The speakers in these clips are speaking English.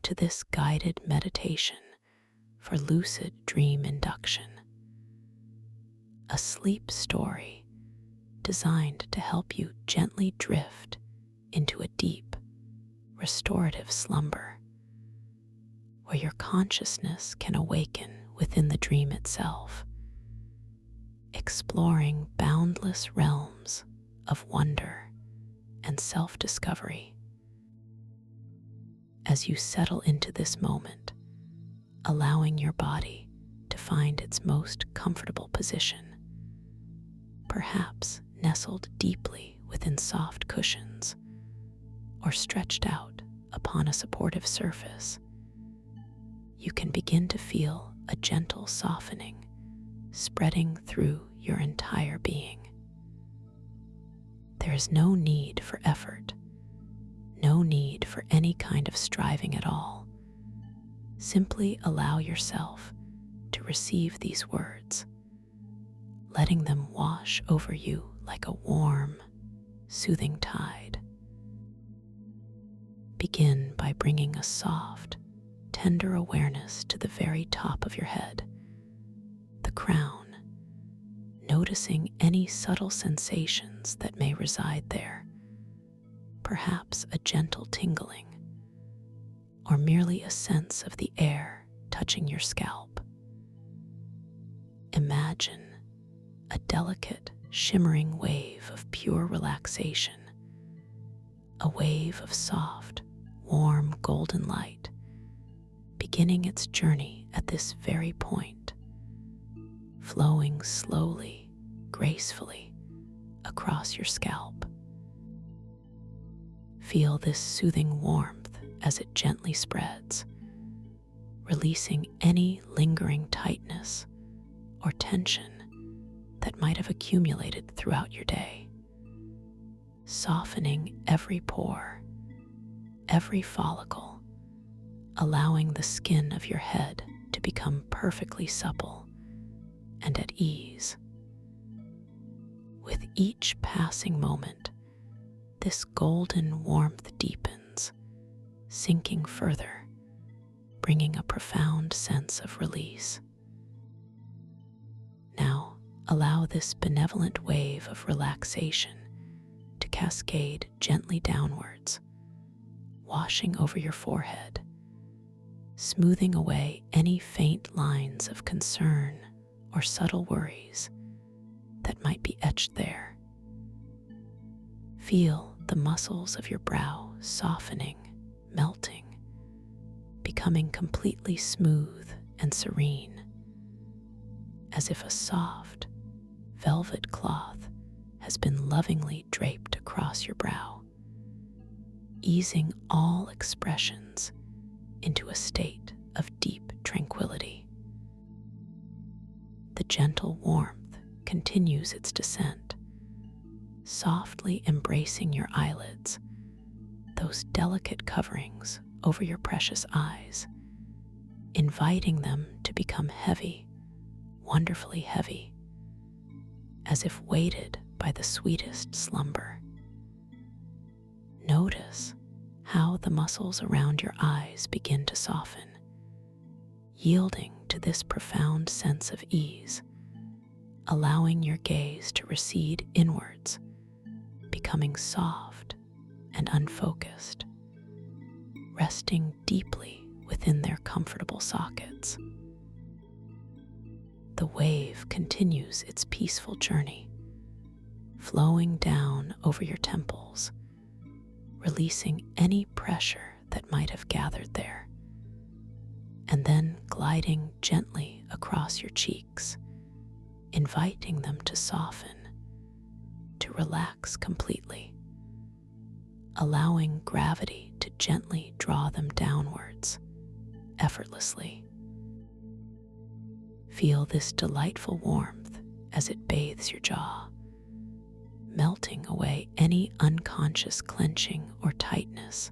to this guided meditation for Lucid Dream Induction, a sleep story designed to help you gently drift into a deep, restorative slumber where your consciousness can awaken within the dream itself, exploring boundless realms of wonder and self-discovery. As you settle into this moment, allowing your body to find its most comfortable position, perhaps nestled deeply within soft cushions or stretched out upon a supportive surface, you can begin to feel a gentle softening spreading through your entire being. There is no need for effort, no need for any kind of striving at all. Simply allow yourself to receive these words, letting them wash over you like a warm, soothing tide. Begin by bringing a soft, tender awareness to the very top of your head, the crown, noticing any subtle sensations that may reside there, perhaps a gentle tingling, or merely a sense of the air touching your scalp. Imagine a delicate, shimmering wave of pure relaxation, a wave of soft, warm golden light, beginning its journey at this very point, flowing slowly, gracefully across your scalp. Feel this soothing warmth as it gently spreads, releasing any lingering tightness or tension that might have accumulated throughout your day, softening every pore, every follicle, allowing the skin of your head to become perfectly supple and at ease. With each passing moment, this golden warmth deepens, sinking further, bringing a profound sense of release. Now, allow this benevolent wave of relaxation to cascade gently downwards, washing over your forehead, smoothing away any faint lines of concern or subtle worries that might be etched there. Feel the muscles of your brow softening, melting, becoming completely smooth and serene, as if a soft, velvet cloth has been lovingly draped across your brow, easing all expressions into a state of deep tranquility. The gentle warmth continues its descent, softly embracing your eyelids, those delicate coverings over your precious eyes, inviting them to become heavy, wonderfully heavy, as if weighted by the sweetest slumber. Notice how the muscles around your eyes begin to soften, yielding to this profound sense of ease, allowing your gaze to recede inwards, becoming soft and unfocused, resting deeply within their comfortable sockets. The wave continues its peaceful journey, flowing down over your temples, releasing any pressure that might have gathered there, and then gliding gently across your cheeks, inviting them to soften, to relax completely, allowing gravity to gently draw them downwards, effortlessly. Feel this delightful warmth as it bathes your jaw, melting away any unconscious clenching or tightness,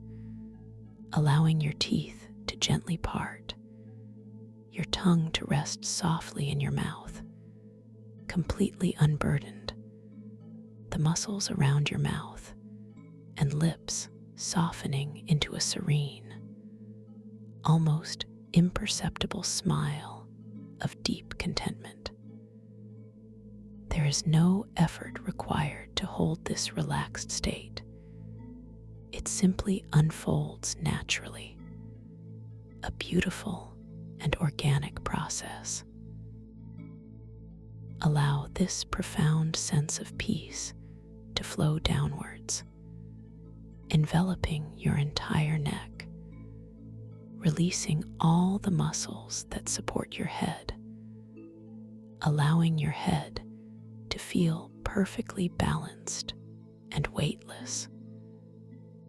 allowing your teeth to gently part, your tongue to rest softly in your mouth, completely unburdened, the muscles around your mouth and lips softening into a serene, almost imperceptible smile of deep contentment. There is no effort required to hold this relaxed state. It simply unfolds naturally, a beautiful and organic process. Allow this profound sense of peace to flow downwards, enveloping your entire neck, releasing all the muscles that support your head, allowing your head to feel perfectly balanced and weightless,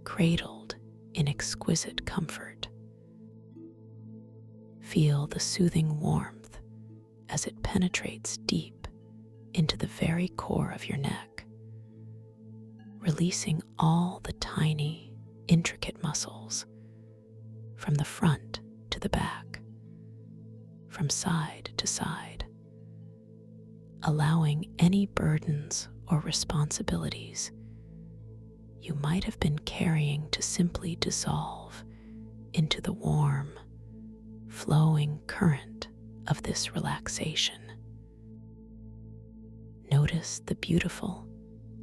cradled in exquisite comfort. Feel the soothing warmth as it penetrates deep into the very core of your neck, releasing all the tiny, intricate muscles from the front to the back, from side to side, allowing any burdens or responsibilities you might have been carrying to simply dissolve into the warm, flowing current of this relaxation. Notice the beautiful,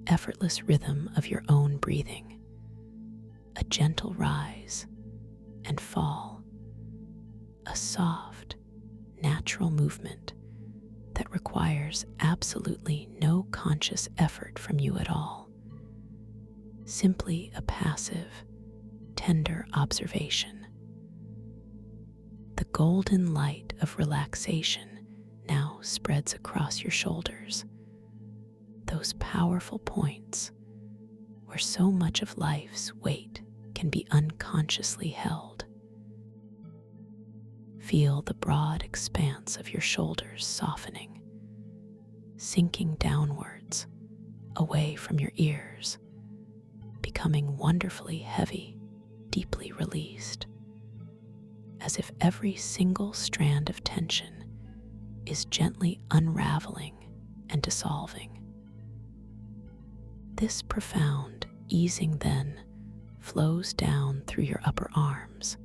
effortless rhythm of your own breathing, a gentle rise and fall, a soft, natural movement that requires absolutely no conscious effort from you at all. Simply a passive, tender observation. The golden light of relaxation now spreads across your shoulders, those powerful points where so much of life's weight can be unconsciously held. Feel the broad expanse of your shoulders softening, sinking downwards, away from your ears, becoming wonderfully heavy, deeply released, as if every single strand of tension is gently unraveling and dissolving. This profound easing then flows down through your upper arms,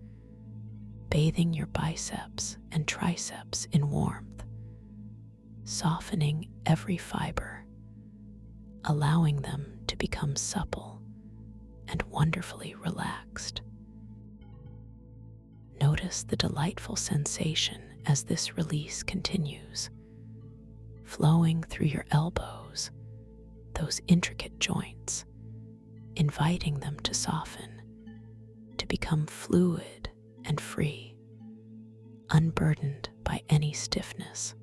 bathing your biceps and triceps in warmth, softening every fiber, allowing them to become supple and wonderfully relaxed. Notice the delightful sensation as this release continues, flowing through your elbows, those intricate joints, inviting them to soften, to become fluid and free, unburdened by any stiffness.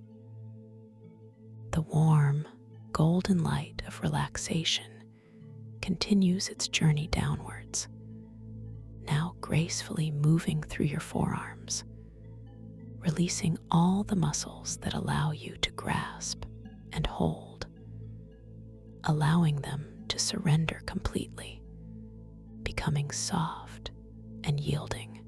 The warm, golden light of relaxation continues its journey downwards, now gracefully moving through your forearms, releasing all the muscles that allow you to grasp and hold, allowing them to surrender completely, becoming soft and yielding.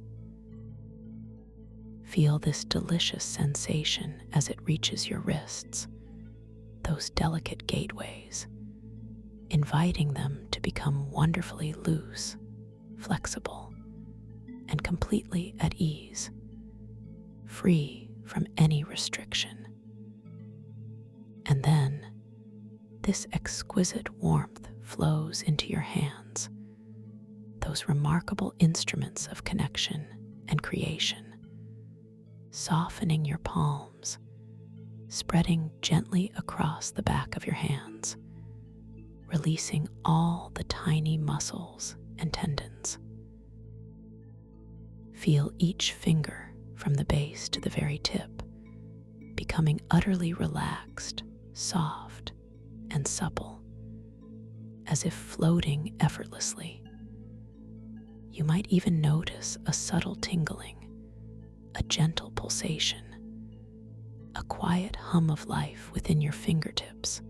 Feel this delicious sensation as it reaches your wrists, those delicate gateways, inviting them to become wonderfully loose, flexible, and completely at ease, free from any restriction. And then, this exquisite warmth flows into your hands, those remarkable instruments of connection and creation, softening your palms, spreading gently across the back of your hands, releasing all the tiny muscles and tendons. Feel each finger from the base to the very tip, becoming utterly relaxed, soft, and supple, as if floating effortlessly. You might even notice a subtle tingling, a gentle pulsation, a quiet hum of life within your fingertips,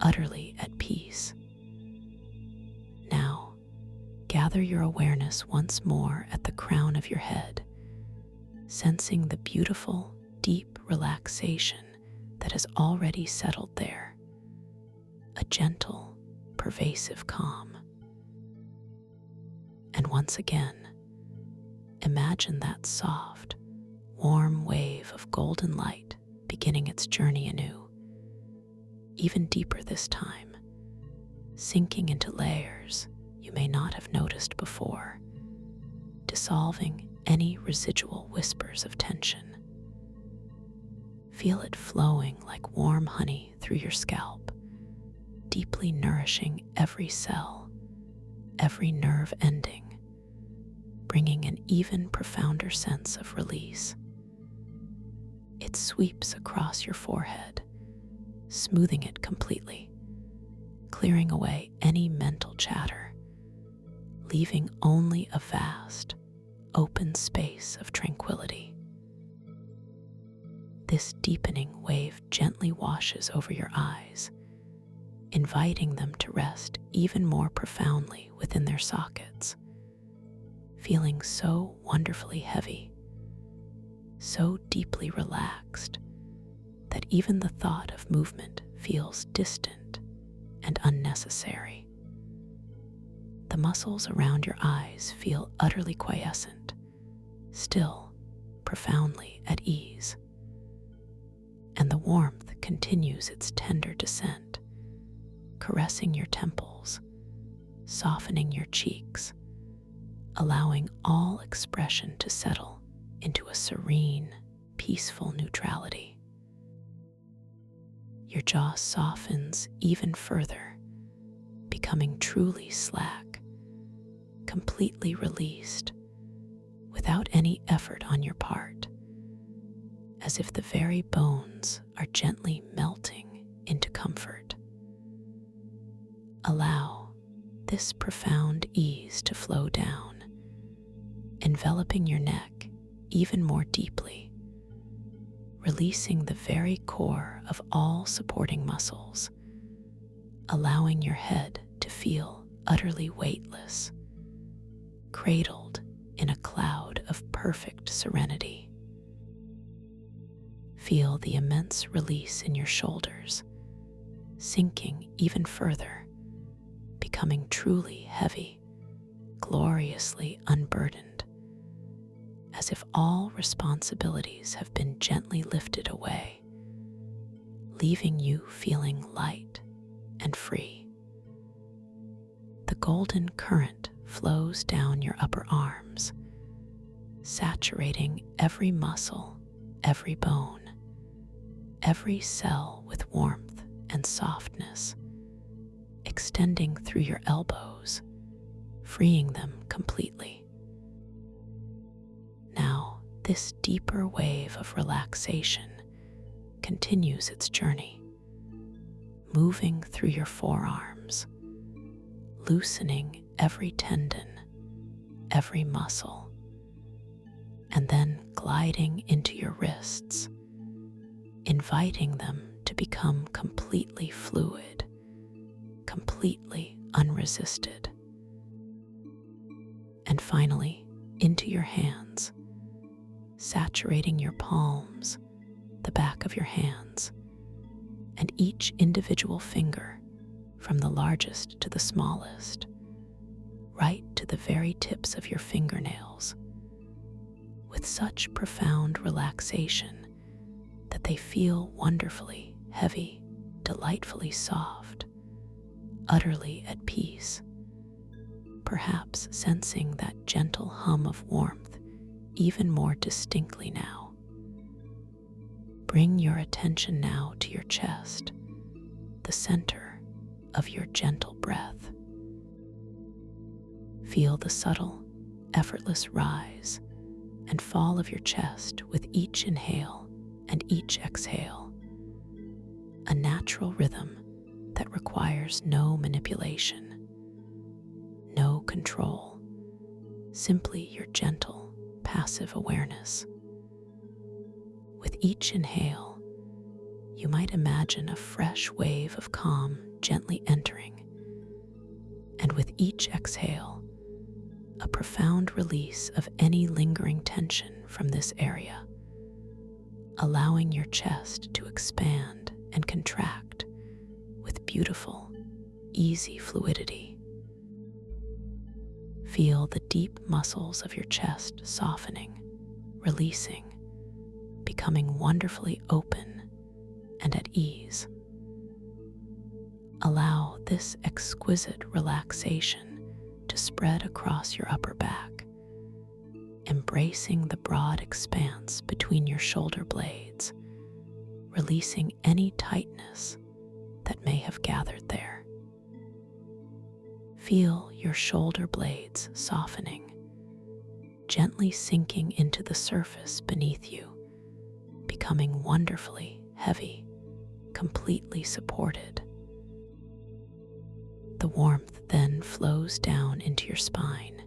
utterly at peace. Now, gather your awareness once more at the crown of your head, sensing the beautiful, deep relaxation that has already settled there, a gentle, pervasive calm. And once again, imagine that soft, warm wave of golden light beginning its journey anew, even deeper this time, sinking into layers you may not have noticed before, dissolving any residual whispers of tension. Feel it flowing like warm honey through your scalp, deeply nourishing every cell, every nerve ending, bringing an even profounder sense of release. It sweeps across your forehead, smoothing it completely, clearing away any mental chatter, leaving only a vast, open space of tranquility. This deepening wave gently washes over your eyes, inviting them to rest even more profoundly within their sockets, feeling so wonderfully heavy, so deeply relaxed that even the thought of movement feels distant and unnecessary. The muscles around your eyes feel utterly quiescent, still profoundly at ease, and the warmth continues its tender descent, caressing your temples, softening your cheeks, allowing all expression to settle into a serene, peaceful neutrality. Your jaw softens even further, becoming truly slack, completely released, without any effort on your part, as if the very bones are gently melting into comfort. Allow this profound ease to flow down, enveloping your neck even more deeply, releasing the very core of all supporting muscles, allowing your head to feel utterly weightless, cradled in a cloud of perfect serenity. Feel the immense release in your shoulders, sinking even further, becoming truly heavy, gloriously unburdened, as if all responsibilities have been gently lifted away, leaving you feeling light and free. The golden current flows down your upper arms, saturating every muscle, every bone, every cell with warmth and softness, extending through your elbows, freeing them completely. Now, this deeper wave of relaxation continues its journey, moving through your forearms, loosening every tendon, every muscle, and then gliding into your wrists, inviting them to become completely fluid, completely unresisted. And finally, into your hands, saturating your palms, the back of your hands, and each individual finger, from the largest to the smallest, right to the very tips of your fingernails, with such profound relaxation that they feel wonderfully heavy, delightfully soft, utterly at peace, perhaps sensing that gentle hum of warmth even more distinctly now. Bring your attention now to your chest, the center of your gentle breath. Feel the subtle, effortless rise and fall of your chest with each inhale and each exhale, a natural rhythm that requires no manipulation, no control, simply your gentle, passive awareness. With each inhale, you might imagine a fresh wave of calm gently entering, and with each exhale, a profound release of any lingering tension from this area, allowing your chest to expand and contract with beautiful, easy fluidity. Feel the deep muscles of your chest softening, releasing, becoming wonderfully open and at ease. Allow this exquisite relaxation to spread across your upper back, embracing the broad expanse between your shoulder blades, releasing any tightness that may have gathered there. Feel your shoulder blades softening, gently sinking into the surface beneath you, becoming wonderfully heavy, completely supported. The warmth then flows down into your spine,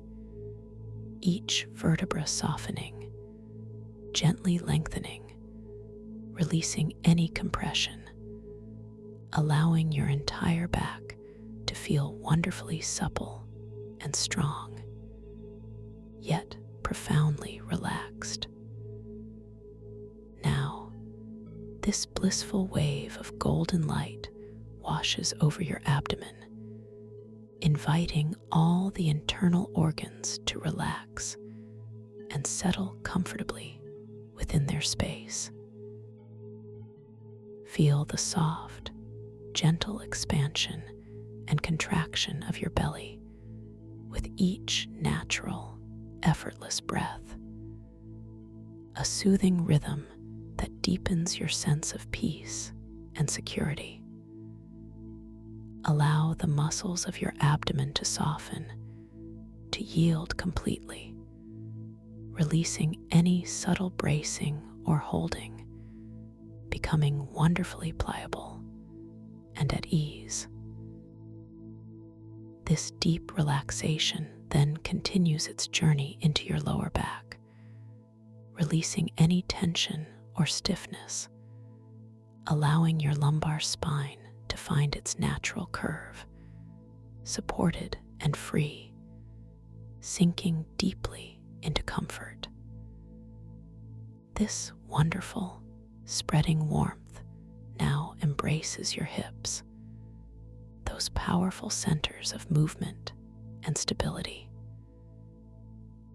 each vertebra softening, gently lengthening, releasing any compression, allowing your entire back to feel wonderfully supple and strong, yet profoundly relaxed. Now, this blissful wave of golden light washes over your abdomen, inviting all the internal organs to relax and settle comfortably within their space. Feel the soft, gentle expansion and contraction of your belly with each natural, effortless breath, a soothing rhythm that deepens your sense of peace and security. Allow the muscles of your abdomen to soften, to yield completely, releasing any subtle bracing or holding, becoming wonderfully pliable and at ease. This deep relaxation then continues its journey into your lower back, releasing any tension or stiffness, allowing your lumbar spine to find its natural curve, supported and free, sinking deeply into comfort. This wonderful, spreading warmth now embraces your hips, those powerful centers of movement and stability.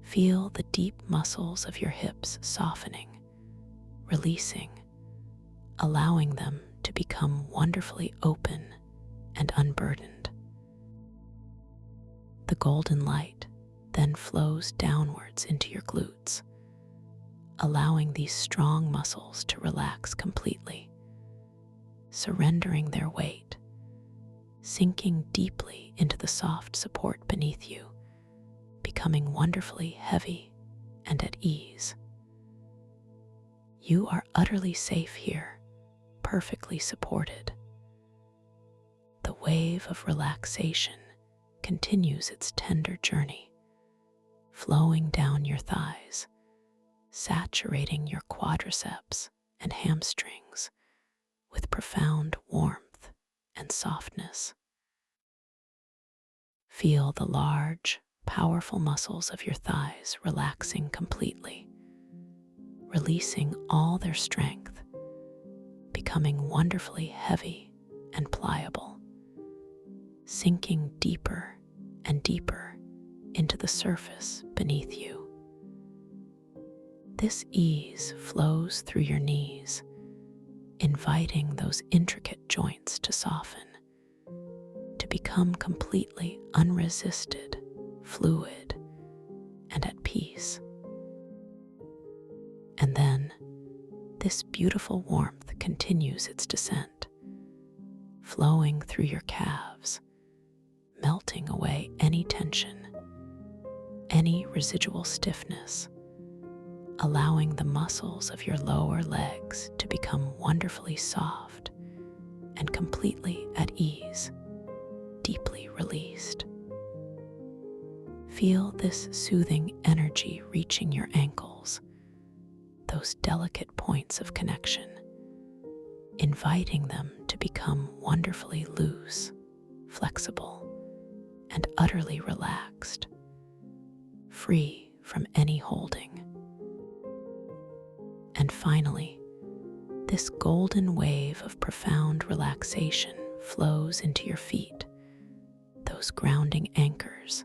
Feel the deep muscles of your hips softening, releasing, allowing them to become wonderfully open and unburdened. The golden light then flows downwards into your glutes, allowing these strong muscles to relax completely, surrendering their weight, sinking deeply into the soft support beneath you, becoming wonderfully heavy and at ease. You are utterly safe here, perfectly supported. The wave of relaxation continues its tender journey, flowing down your thighs, saturating your quadriceps and hamstrings with profound warmth and softness. Feel the large, powerful muscles of your thighs relaxing completely, releasing all their strength, becoming wonderfully heavy and pliable, sinking deeper and deeper into the surface beneath you. This ease flows through your knees, inviting those intricate joints to soften, to become completely unresisted, fluid, and at peace. And then, this beautiful warmth continues its descent, flowing through your calves, melting away any tension, any residual stiffness, allowing the muscles of your lower legs to become wonderfully soft and completely at ease, deeply released. Feel this soothing energy reaching your ankles, those delicate points of connection, inviting them to become wonderfully loose, flexible, and utterly relaxed, free from any holding. And finally, this golden wave of profound relaxation flows into your feet, those grounding anchors,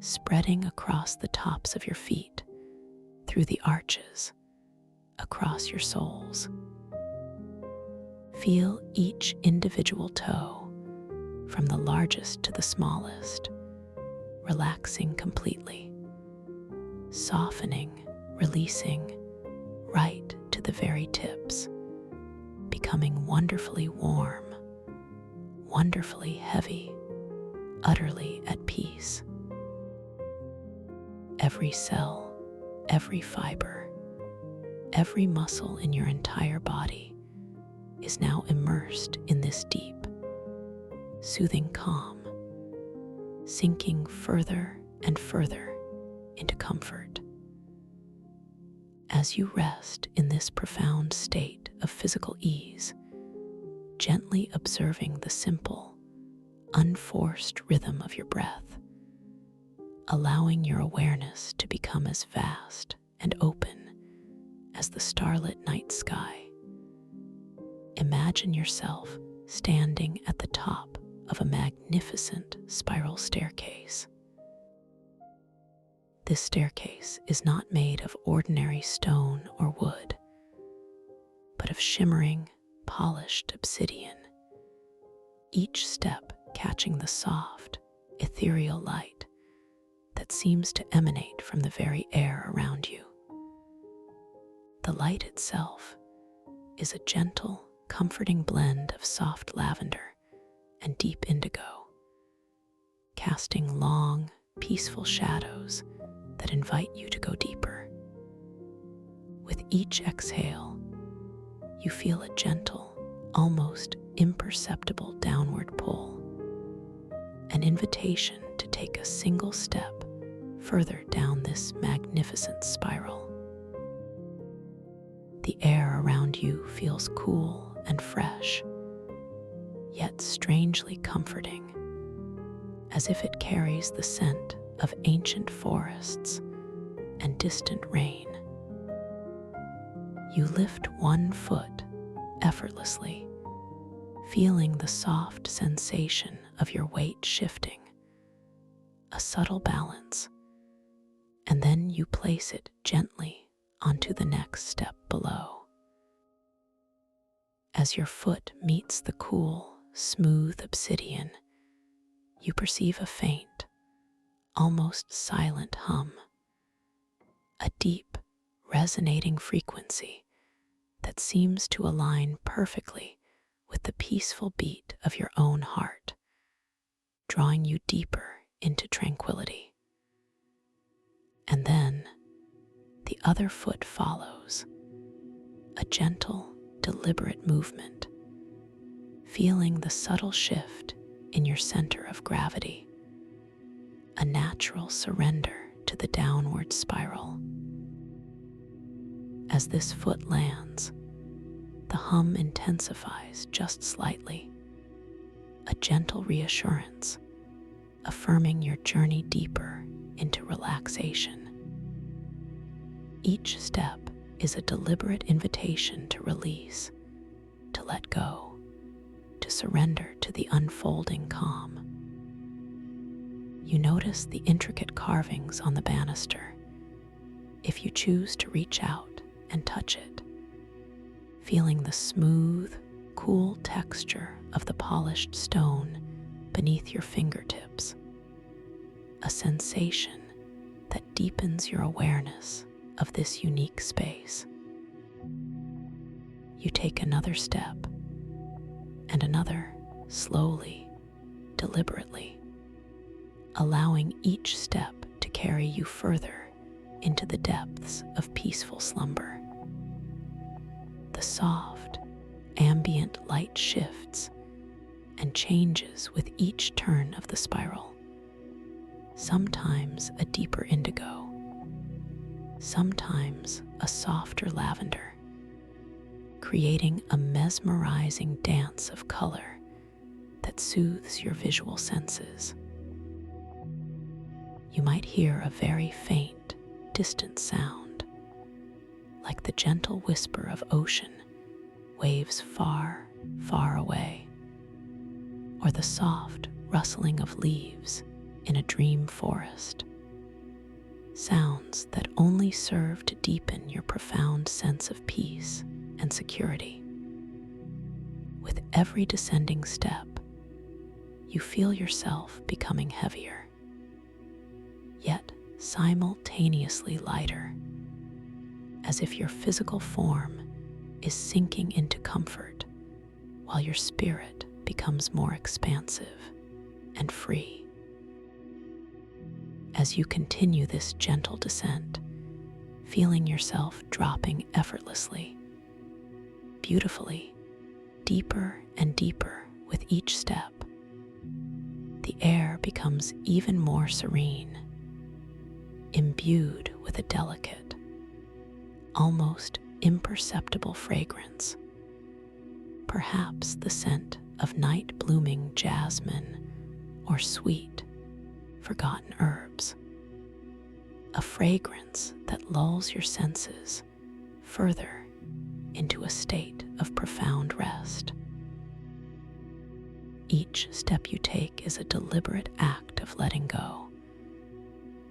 spreading across the tops of your feet, through the arches, across your soles. Feel each individual toe, from the largest to the smallest, relaxing completely, softening, releasing, right to the very tips, becoming wonderfully warm, wonderfully heavy, utterly at peace. Every cell, every fiber, every muscle in your entire body is now immersed in this deep, soothing calm, sinking further and further into comfort. As you rest in this profound state of physical ease, gently observing the simple, unforced rhythm of your breath, allowing your awareness to become as vast and open as the starlit night sky. Imagine yourself standing at the top of a magnificent spiral staircase. This staircase is not made of ordinary stone or wood, but of shimmering, polished obsidian, each step catching the soft, ethereal light that seems to emanate from the very air around you. The light itself is a gentle, comforting blend of soft lavender and deep indigo, casting long, peaceful shadows that invite you to go deeper. With each exhale, you feel a gentle, almost imperceptible downward pull, an invitation to take a single step further down this magnificent spiral. The air around you feels cool and fresh, yet strangely comforting, as if it carries the scent of ancient forests and distant rain. You lift one foot effortlessly, feeling the soft sensation of your weight shifting, a subtle balance, and then you place it gently onto the next step below. As your foot meets the cool, smooth obsidian, you perceive a faint, almost silent hum, a deep, resonating frequency that seems to align perfectly with the peaceful beat of your own heart, drawing you deeper into tranquility. And then the other foot follows, a gentle, deliberate movement, feeling the subtle shift in your center of gravity, a natural surrender to the downward spiral. As this foot lands, the hum intensifies just slightly, a gentle reassurance, affirming your journey deeper into relaxation. Each step is a deliberate invitation to release, to let go, to surrender to the unfolding calm. You notice the intricate carvings on the banister. If you choose to reach out and touch it, feeling the smooth, cool texture of the polished stone beneath your fingertips, a sensation that deepens your awareness of this unique space. You take another step and another, slowly, deliberately, allowing each step to carry you further into the depths of peaceful slumber. The soft, ambient light shifts and changes with each turn of the spiral, sometimes a deeper indigo, sometimes a softer lavender, creating a mesmerizing dance of color that soothes your visual senses. You might hear a very faint, distant sound, like the gentle whisper of ocean waves far, far away, or the soft rustling of leaves in a dream forest. sounds that only serve to deepen your profound sense of peace and security. With every descending step, you feel yourself becoming heavier, yet simultaneously lighter, as if your physical form is sinking into comfort while your spirit becomes more expansive and free. As you continue this gentle descent, feeling yourself dropping effortlessly, beautifully, deeper and deeper with each step, the air becomes even more serene, imbued with a delicate, almost imperceptible fragrance, perhaps the scent of night-blooming jasmine or sweet, forgotten herbs, a fragrance that lulls your senses further into a state of profound rest. Each step you take is a deliberate act of letting go,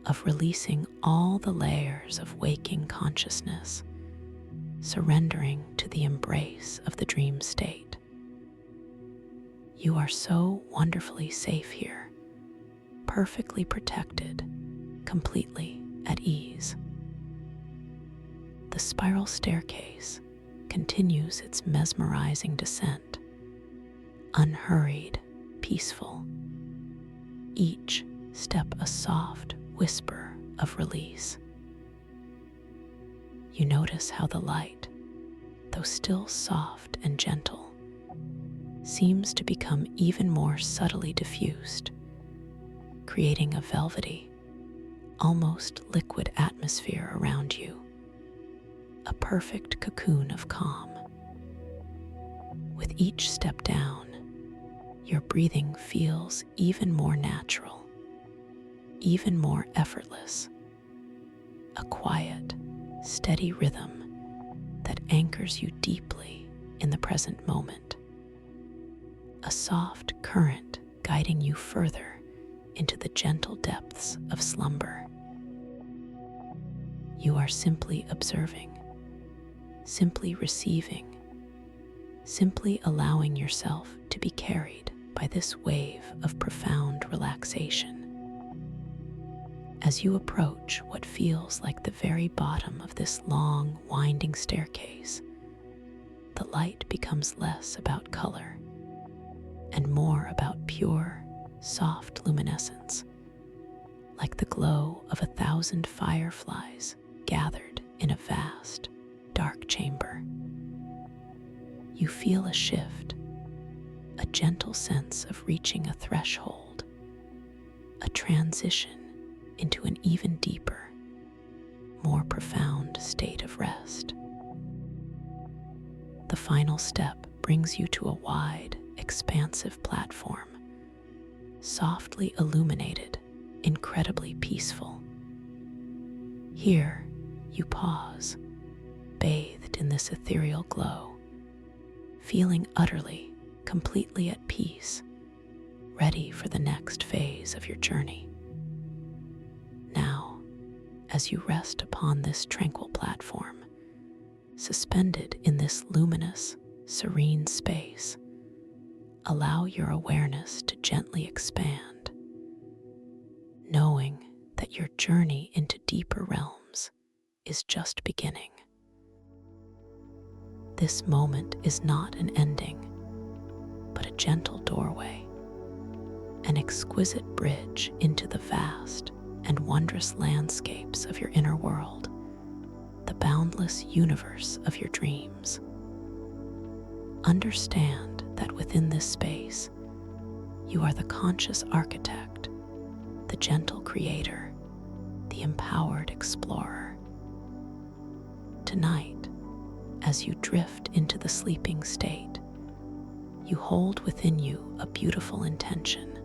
of releasing all the layers of waking consciousness, surrendering to the embrace of the dream state. You are so wonderfully safe here, perfectly protected, completely at ease. The spiral staircase continues its mesmerizing descent, unhurried, peaceful, each step a soft whisper of release. You notice how the light, though still soft and gentle, seems to become even more subtly diffused, creating a velvety, almost liquid atmosphere around you, a perfect cocoon of calm. With each step down, your breathing feels even more natural, even more effortless, a quiet, steady rhythm that anchors you deeply in the present moment, a soft current guiding you further into the gentle depths of slumber. You are simply observing, simply receiving, simply allowing yourself to be carried by this wave of profound relaxation. As you approach what feels like the very bottom of this long, winding staircase, the light becomes less about color and more about pure, soft luminescence, like the glow of 1,000 fireflies gathered in a vast, dark chamber. You feel a shift, a gentle sense of reaching a threshold, a transition into an even deeper, more profound state of rest. The final step brings you to a wide, expansive platform, softly illuminated, incredibly peaceful. Here, you pause, bathed in this ethereal glow, feeling utterly, completely at peace, ready for the next phase of your journey. Now, as you rest upon this tranquil platform, suspended in this luminous, serene space, allow your awareness to gently expand, knowing that your journey into deeper realms is just beginning. This moment is not an ending, but a gentle doorway, an exquisite bridge into the vast and wondrous landscapes of your inner world, the boundless universe of your dreams. Understand that within this space, you are the conscious architect, the gentle creator, the empowered explorer. Tonight, as you drift into the sleeping state, you hold within you a beautiful intention,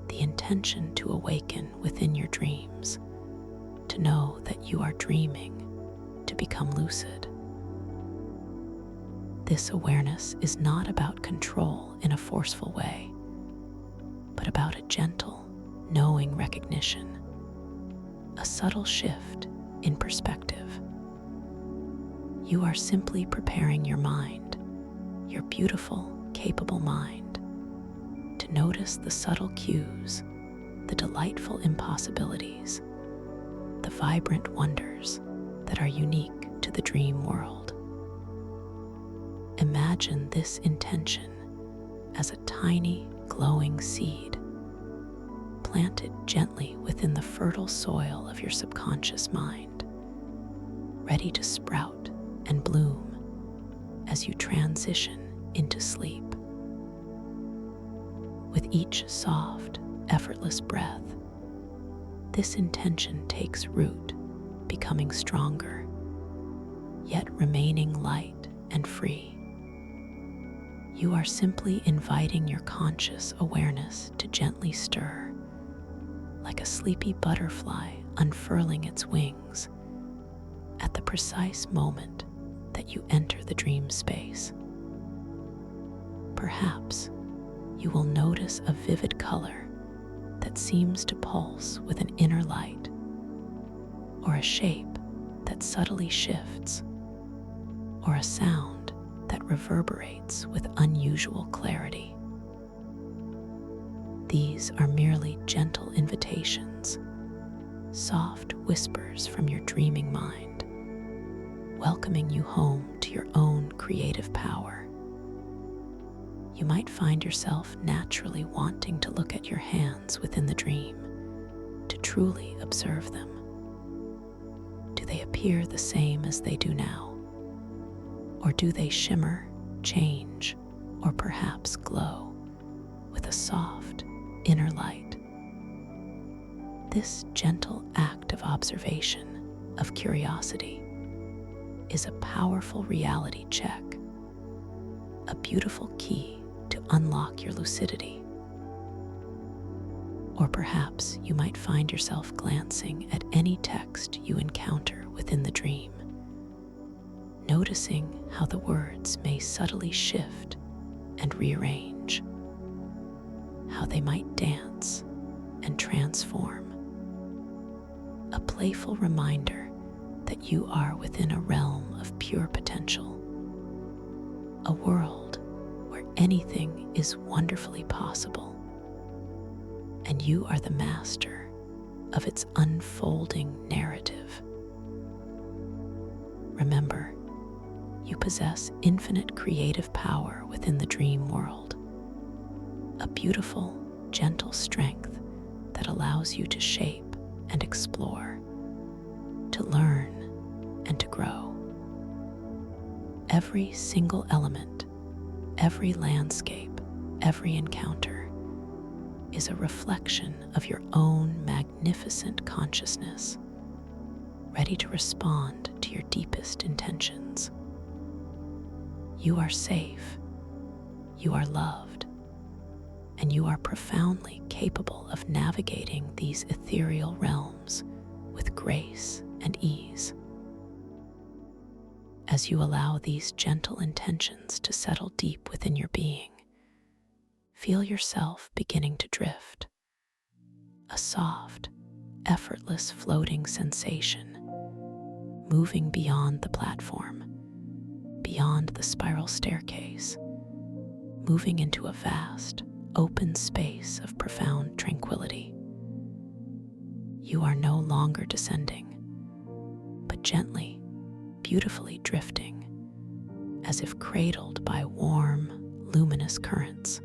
the intention to awaken within your dreams, to know that you are dreaming, to become lucid. This awareness is not about control in a forceful way, but about a gentle, knowing recognition, a subtle shift in perspective. You are simply preparing your mind, your beautiful, capable mind, to notice the subtle cues, the delightful impossibilities, the vibrant wonders that are unique to the dream world. Imagine this intention as a tiny, glowing seed planted gently within the fertile soil of your subconscious mind, ready to sprout and bloom as you transition into sleep. With each soft, effortless breath, this intention takes root, becoming stronger, yet remaining light and free. You are simply inviting your conscious awareness to gently stir, like a sleepy butterfly unfurling its wings at the precise moment that you enter the dream space. Perhaps you will notice a vivid color that seems to pulse with an inner light, or a shape that subtly shifts, or a sound that reverberates with unusual clarity. These are merely gentle invitations, soft whispers from your dreaming mind, welcoming you home to your own creative power. You might find yourself naturally wanting to look at your hands within the dream, to truly observe them. Do they appear the same as they do now? Or do they shimmer, change, or perhaps glow with a soft inner light? This gentle act of observation, of curiosity, is a powerful reality check, a beautiful key to unlock your lucidity. Or perhaps you might find yourself glancing at any text you encounter within the dream, noticing how the words may subtly shift and rearrange, how they might dance and transform. A playful reminder that you are within a realm of pure potential, a world where anything is wonderfully possible, and you are the master of its unfolding narrative. Remember, you possess infinite creative power within the dream world, a beautiful, gentle strength that allows you to shape and explore, to learn and to grow. Every single element, every landscape, every encounter is a reflection of your own magnificent consciousness, ready to respond to your deepest intentions. You are safe, you are loved, and you are profoundly capable of navigating these ethereal realms with grace and ease. As you allow these gentle intentions to settle deep within your being, feel yourself beginning to drift, a soft, effortless floating sensation, moving beyond the platform, beyond the spiral staircase, moving into a vast, open space of profound tranquility. You are no longer descending, but gently, beautifully drifting, as if cradled by warm, luminous currents.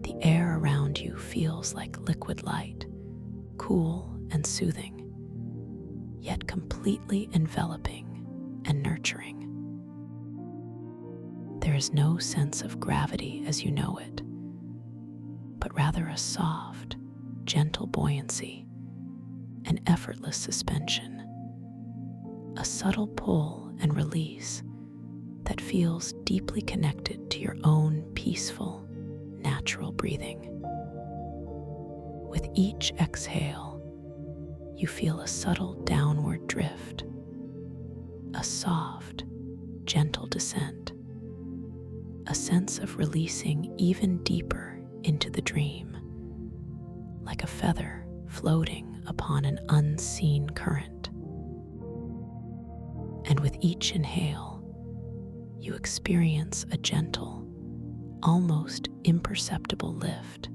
The air around you feels like liquid light, cool and soothing, yet completely enveloping and nurturing. There is no sense of gravity as you know it, but rather a soft, gentle buoyancy, an effortless suspension, a subtle pull and release that feels deeply connected to your own peaceful, natural breathing. With each exhale, you feel a subtle downward drift, a soft, gentle descent, a sense of releasing even deeper into the dream, like a feather floating upon an unseen current. And with each inhale, you experience a gentle, almost imperceptible lift,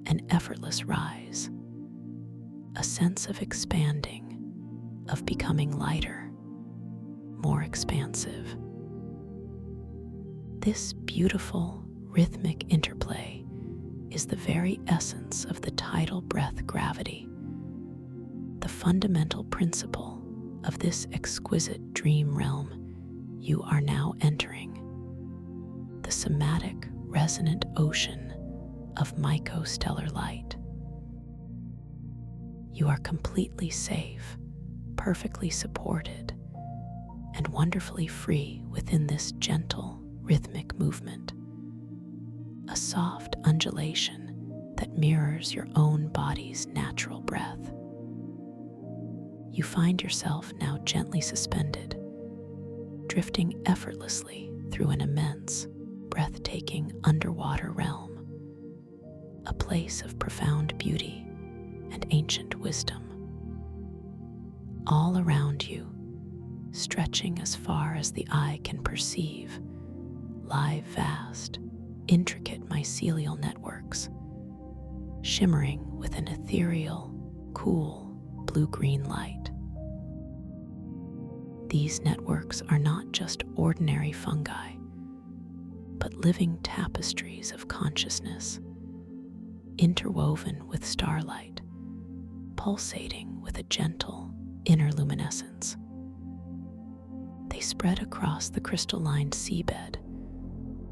an effortless rise, a sense of expanding, of becoming lighter, more expansive. This beautiful, rhythmic interplay is the very essence of the tidal breath gravity, the fundamental principle of this exquisite dream realm you are now entering, the somatic, resonant ocean of mycostellar light. You are completely safe, perfectly supported, and wonderfully free within this gentle, rhythmic movement, a soft undulation that mirrors your own body's natural breath. You find yourself now gently suspended, drifting effortlessly through an immense, breathtaking underwater realm, a place of profound beauty and ancient wisdom. All around you, stretching as far as the eye can perceive, lie vast, intricate mycelial networks, shimmering with an ethereal, cool, blue-green light. These networks are not just ordinary fungi, but living tapestries of consciousness, interwoven with starlight, pulsating with a gentle inner luminescence. They spread across the crystalline seabed,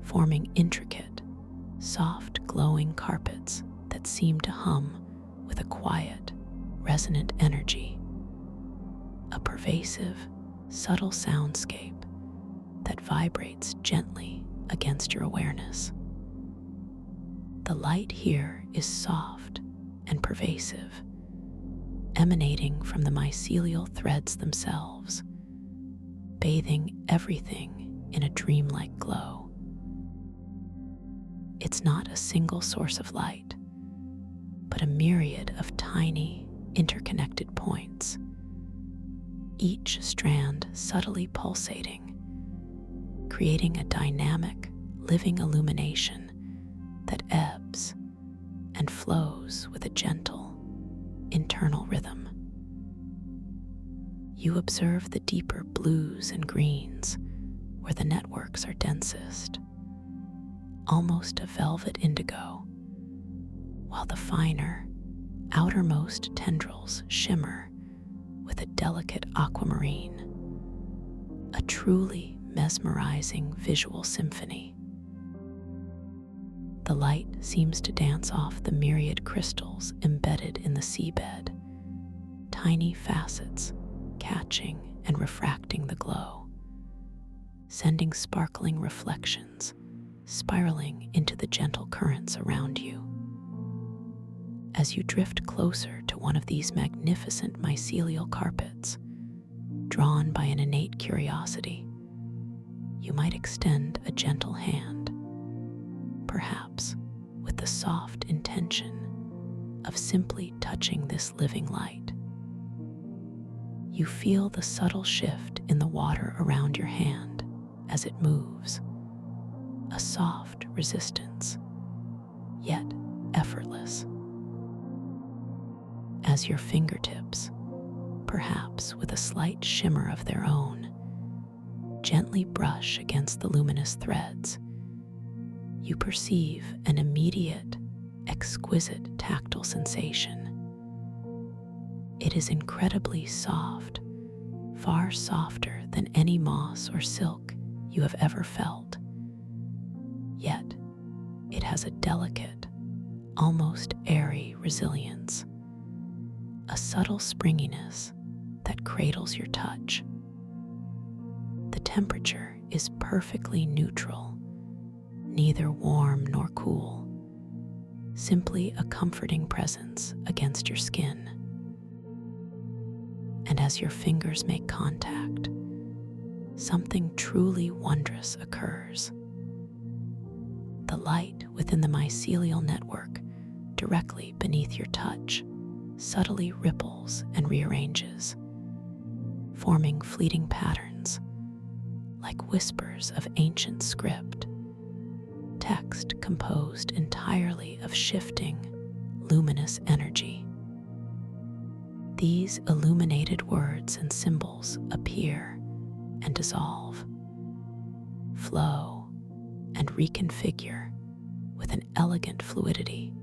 forming intricate, soft, glowing carpets that seem to hum with a quiet, resonant energy, a pervasive, subtle soundscape that vibrates gently against your awareness. The light here is soft and pervasive, emanating from the mycelial threads themselves, bathing everything in a dreamlike glow. It's not a single source of light, but a myriad of tiny, interconnected points, each strand subtly pulsating, creating a dynamic, living illumination that ebbs and flows with a gentle, internal rhythm. You observe the deeper blues and greens where the networks are densest, almost a velvet indigo, while the finer, outermost tendrils shimmer with a delicate aquamarine, a truly mesmerizing visual symphony. The light seems to dance off the myriad crystals embedded in the seabed, tiny facets catching and refracting the glow, sending sparkling reflections spiraling into the gentle currents around you. As you drift closer to one of these magnificent mycelial carpets, drawn by an innate curiosity, you might extend a gentle hand, perhaps with the soft intention of simply touching this living light. You feel the subtle shift in the water around your hand as it moves, a soft resistance, yet effortless. As your fingertips, perhaps with a slight shimmer of their own, gently brush against the luminous threads, you perceive an immediate, exquisite tactile sensation. It is incredibly soft, far softer than any moss or silk you have ever felt. Yet, it has a delicate, almost airy resilience, a subtle springiness that cradles your touch. The temperature is perfectly neutral, neither warm nor cool, simply a comforting presence against your skin. And as your fingers make contact, something truly wondrous occurs. The light within the mycelial network directly beneath your touch subtly ripples and rearranges, forming fleeting patterns like whispers of ancient script, text composed entirely of shifting, luminous energy. These illuminated words and symbols appear and dissolve, flow and reconfigure with an elegant fluidity,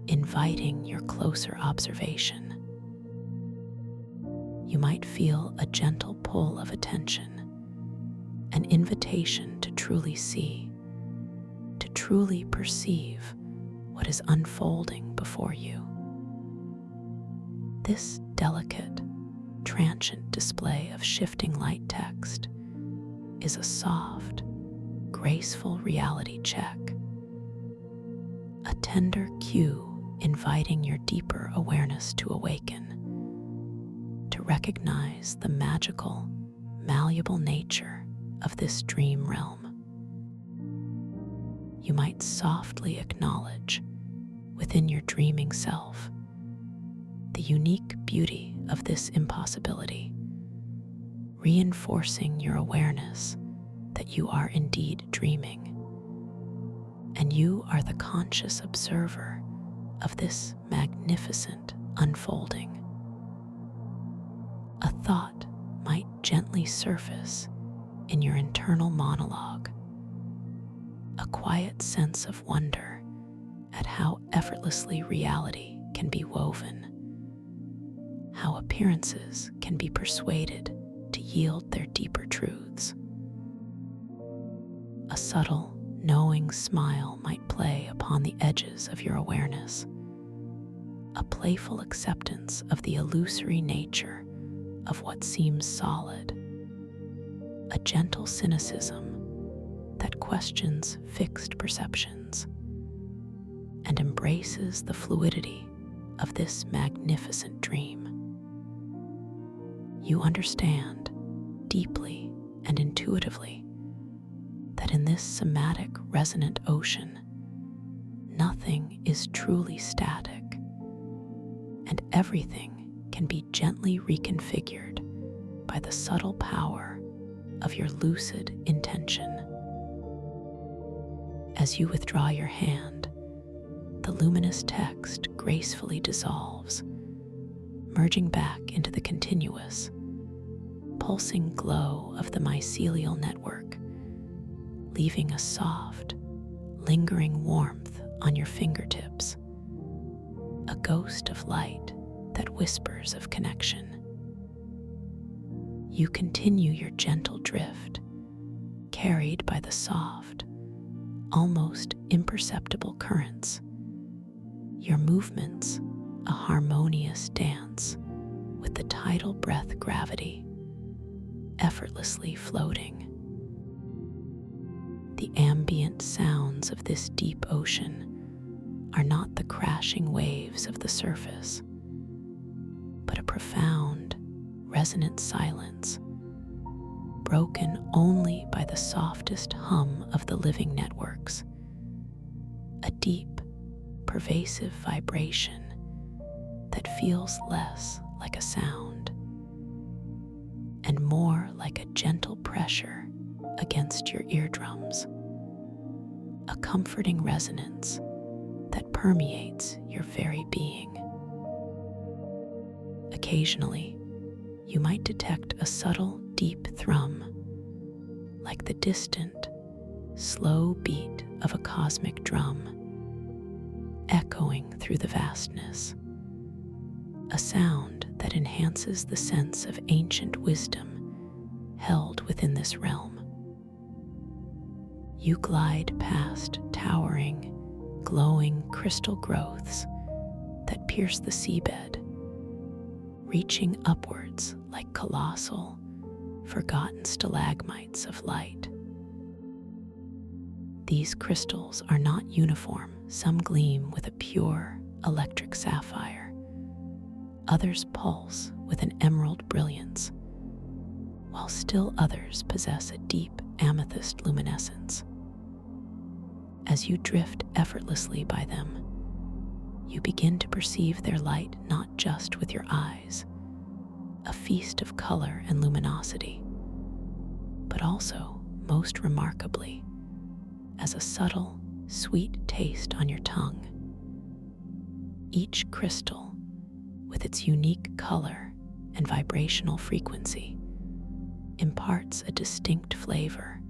inviting your closer observation. You might feel a gentle pull of attention, an invitation to truly see, to truly perceive what is unfolding before you. This delicate, transient display of shifting light text is a soft, graceful reality check, a tender cue inviting your deeper awareness to awaken, to recognize the magical, malleable nature of this dream realm. You might softly acknowledge within your dreaming self the unique beauty of this impossibility, reinforcing your awareness that you are indeed dreaming, and you are the conscious observer of this magnificent unfolding. A thought might gently surface in your internal monologue, a quiet sense of wonder at how effortlessly reality can be woven, how appearances can be persuaded to yield their deeper truths. A subtle, knowing smile might play upon the edges of your awareness, a playful acceptance of the illusory nature of what seems solid, a gentle cynicism that questions fixed perceptions and embraces the fluidity of this magnificent dream. You understand deeply and intuitively that in this somatic resonant ocean, nothing is truly static, and everything can be gently reconfigured by the subtle power of your lucid intention. As you withdraw your hand, the luminous text gracefully dissolves, merging back into the continuous, pulsing glow of the mycelial network, leaving a soft, lingering warmth on your fingertips, a ghost of light that whispers of connection. You continue your gentle drift, carried by the soft, almost imperceptible currents, your movements a harmonious dance with the tidal breath gravity, effortlessly floating. The ambient sounds of this deep ocean are not the crashing waves of the surface, but a profound, resonant silence, broken only by the softest hum of the living networks, a deep, pervasive vibration that feels less like a sound and more like a gentle pressure against your eardrums, a comforting resonance that permeates your very being. Occasionally, you might detect a subtle, deep thrum, like the distant, slow beat of a cosmic drum, echoing through the vastness, a sound that enhances the sense of ancient wisdom held within this realm. You glide past towering, glowing crystal growths that pierce the seabed, reaching upwards like colossal, forgotten stalagmites of light. These crystals are not uniform. Some gleam with a pure, electric sapphire. Others pulse with an emerald brilliance, while still others possess a deep amethyst luminescence. As you drift effortlessly by them, you begin to perceive their light not just with your eyes, a feast of color and luminosity, but also, most remarkably, as a subtle, sweet taste on your tongue. Each crystal, with its unique color and vibrational frequency, imparts a distinct flavor,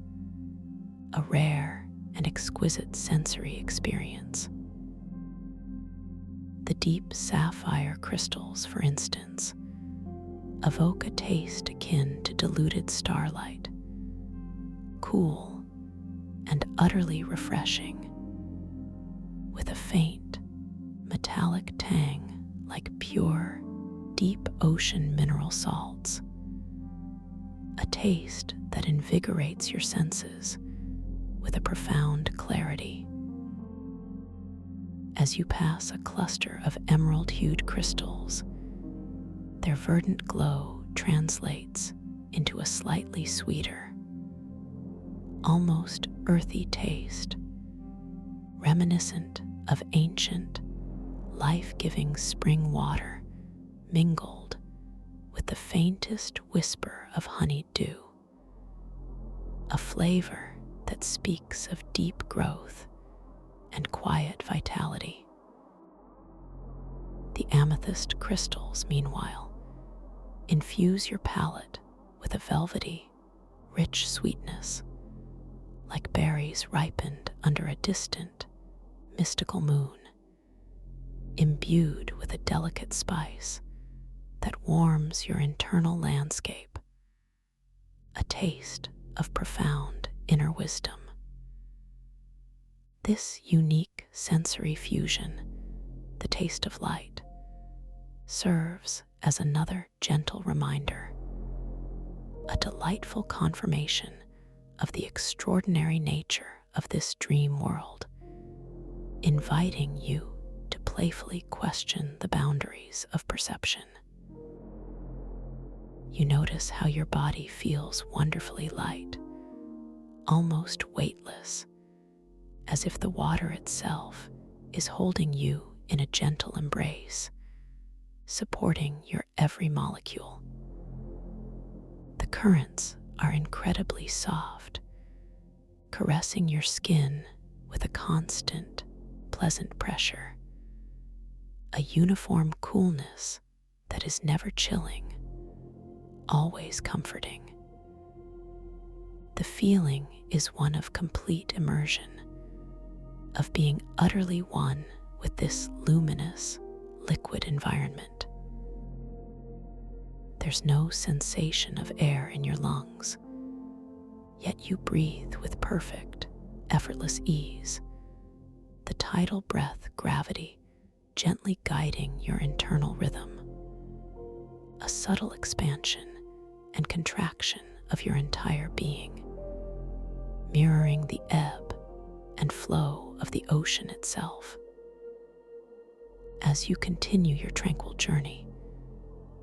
a rare and exquisite sensory experience. The deep sapphire crystals, for instance, evoke a taste akin to diluted starlight, cool and utterly refreshing, with a faint, metallic tang like pure, deep ocean mineral salts. A taste that invigorates your senses with a profound clarity. As you pass a cluster of emerald-hued crystals, their verdant glow translates into a slightly sweeter, almost earthy taste, reminiscent of ancient, life-giving spring water mingled with the faintest whisper of honeyed dew. A flavor that speaks of deep growth and quiet vitality. The amethyst crystals, meanwhile, infuse your palate with a velvety, rich sweetness, like berries ripened under a distant, mystical moon, imbued with a delicate spice that warms your internal landscape, a taste of profound inner wisdom. This unique sensory fusion, the taste of light, serves as another gentle reminder, a delightful confirmation of the extraordinary nature of this dream world, inviting you to playfully question the boundaries of perception. You notice how your body feels wonderfully light, almost weightless, as if the water itself is holding you in a gentle embrace, supporting your every molecule. The currents are incredibly soft, caressing your skin with a constant, pleasant pressure, a uniform coolness that is never chilling, always comforting. The feeling is one of complete immersion, of being utterly one with this luminous, liquid environment. There's no sensation of air in your lungs, yet you breathe with perfect, effortless ease, the tidal breath gravity gently guiding your internal rhythm, a subtle expansion and contraction of your entire being, mirroring the ebb and flow of the ocean itself. As you continue your tranquil journey,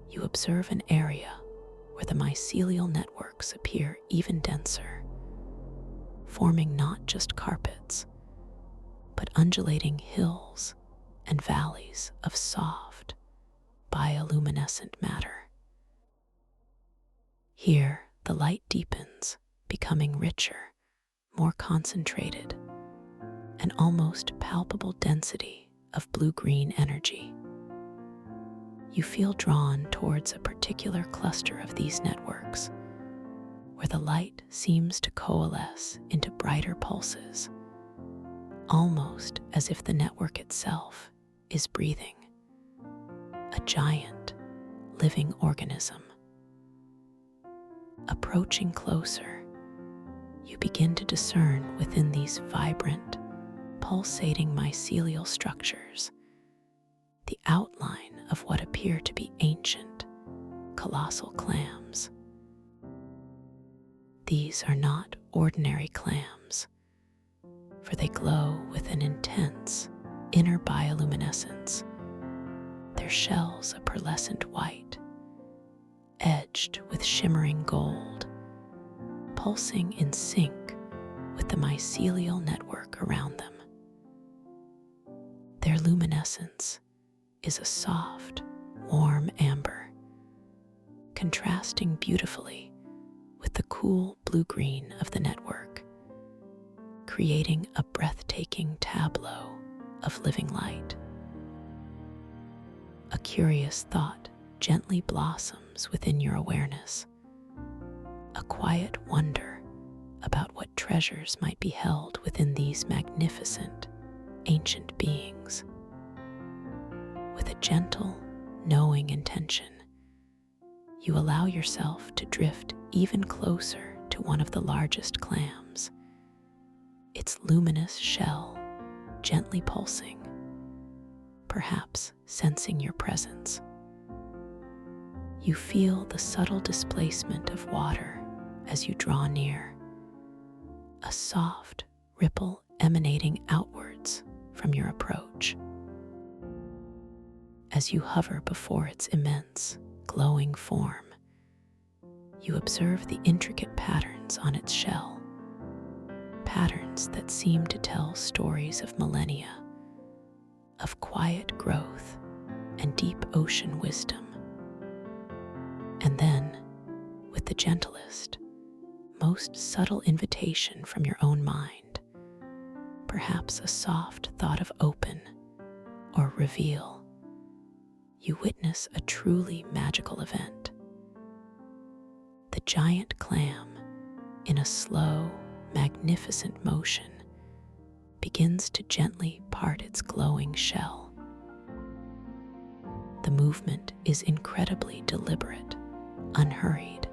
you observe an area where the mycelial networks appear even denser, forming not just carpets, but undulating hills and valleys of soft, bioluminescent matter. Here, the light deepens, becoming richer, more concentrated, an almost palpable density of blue-green energy. You feel drawn towards a particular cluster of these networks, where the light seems to coalesce into brighter pulses, almost as if the network itself is breathing, a giant, living organism. Approaching closer, you begin to discern within these vibrant, pulsating mycelial structures the outline of what appear to be ancient, colossal clams. These are not ordinary clams, for they glow with an intense inner bioluminescence, their shells a pearlescent white, edged with shimmering gold, pulsing in sync with the mycelial network around them. Their luminescence is a soft, warm amber, contrasting beautifully with the cool blue-green of the network, creating a breathtaking tableau of living light. A curious thought gently blossoms within your awareness, a quiet wonder about what treasures might be held within these magnificent, ancient beings. With a gentle, knowing intention, you allow yourself to drift even closer to one of the largest clams, its luminous shell gently pulsing, perhaps sensing your presence. You feel the subtle displacement of water as you draw near, a soft ripple emanating outwards from your approach. As you hover before its immense, glowing form, you observe the intricate patterns on its shell, patterns that seem to tell stories of millennia, of quiet growth and deep ocean wisdom. And then, with the gentlest, most subtle invitation from your own mind, perhaps a soft thought of open or reveal, you witness a truly magical event. The giant clam, in a slow, magnificent motion, begins to gently part its glowing shell. The movement is incredibly deliberate, unhurried,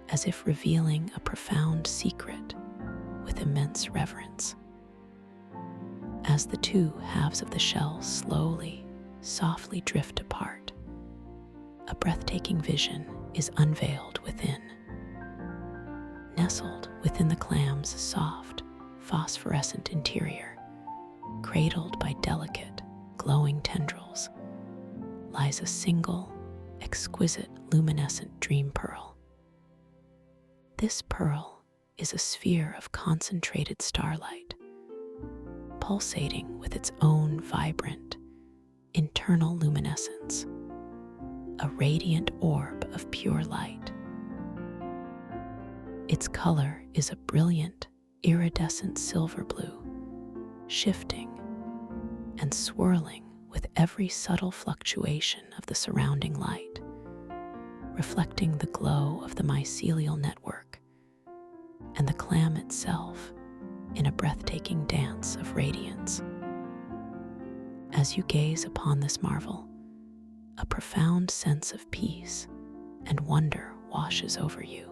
as if revealing a profound secret with immense reverence. As the two halves of the shell slowly, softly drift apart, a breathtaking vision is unveiled within. Nestled within the clam's soft, phosphorescent interior, cradled by delicate, glowing tendrils, lies a single, exquisite, luminescent dream pearl. This pearl is a sphere of concentrated starlight, pulsating with its own vibrant, internal luminescence, a radiant orb of pure light. Its color is a brilliant, iridescent silver blue, shifting and swirling with every subtle fluctuation of the surrounding light, reflecting the glow of the mycelial network and the clam itself in a breathtaking dance of radiance. As you gaze upon this marvel, a profound sense of peace and wonder washes over you.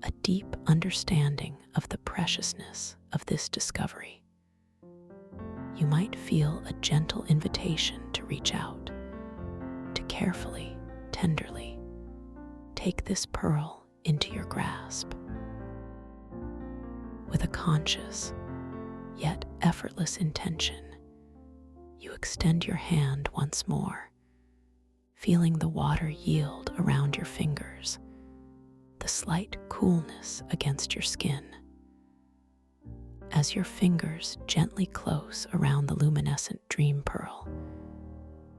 A deep understanding of the preciousness of this discovery. You might feel a gentle invitation to reach out, to carefully, tenderly take this pearl into your grasp. With a conscious, yet effortless intention, you extend your hand once more, feeling the water yield around your fingers, the slight coolness against your skin. As your fingers gently close around the luminescent dream pearl,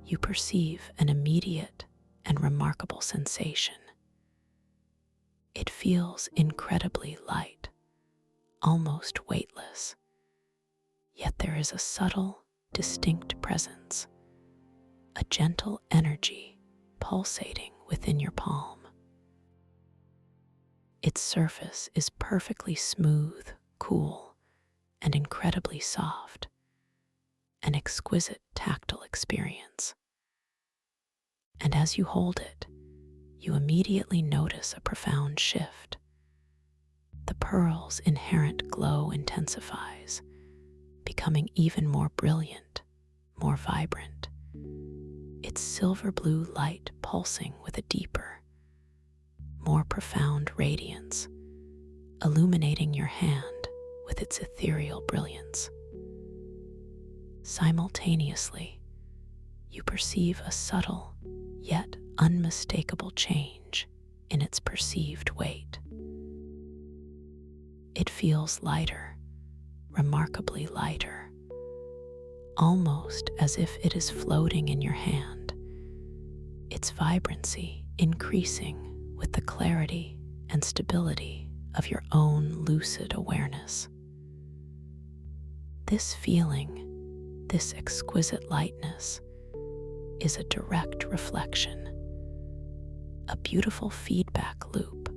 you perceive an immediate and remarkable sensation. It feels incredibly light, almost weightless, yet there is a subtle, distinct presence, a gentle energy pulsating within your palm. Its surface is perfectly smooth, cool, and incredibly soft, an exquisite tactile experience. And as you hold it, you immediately notice a profound shift. The pearl's inherent glow intensifies, becoming even more brilliant, more vibrant, its silver blue light pulsing with a deeper, more profound radiance, illuminating your hand with its ethereal brilliance. Simultaneously, you perceive a subtle yet unmistakable change in its perceived weight. It feels lighter, remarkably lighter, almost as if it is floating in your hand, its vibrancy increasing with the clarity and stability of your own lucid awareness. This feeling, this exquisite lightness, is a direct reflection, a beautiful feedback loop,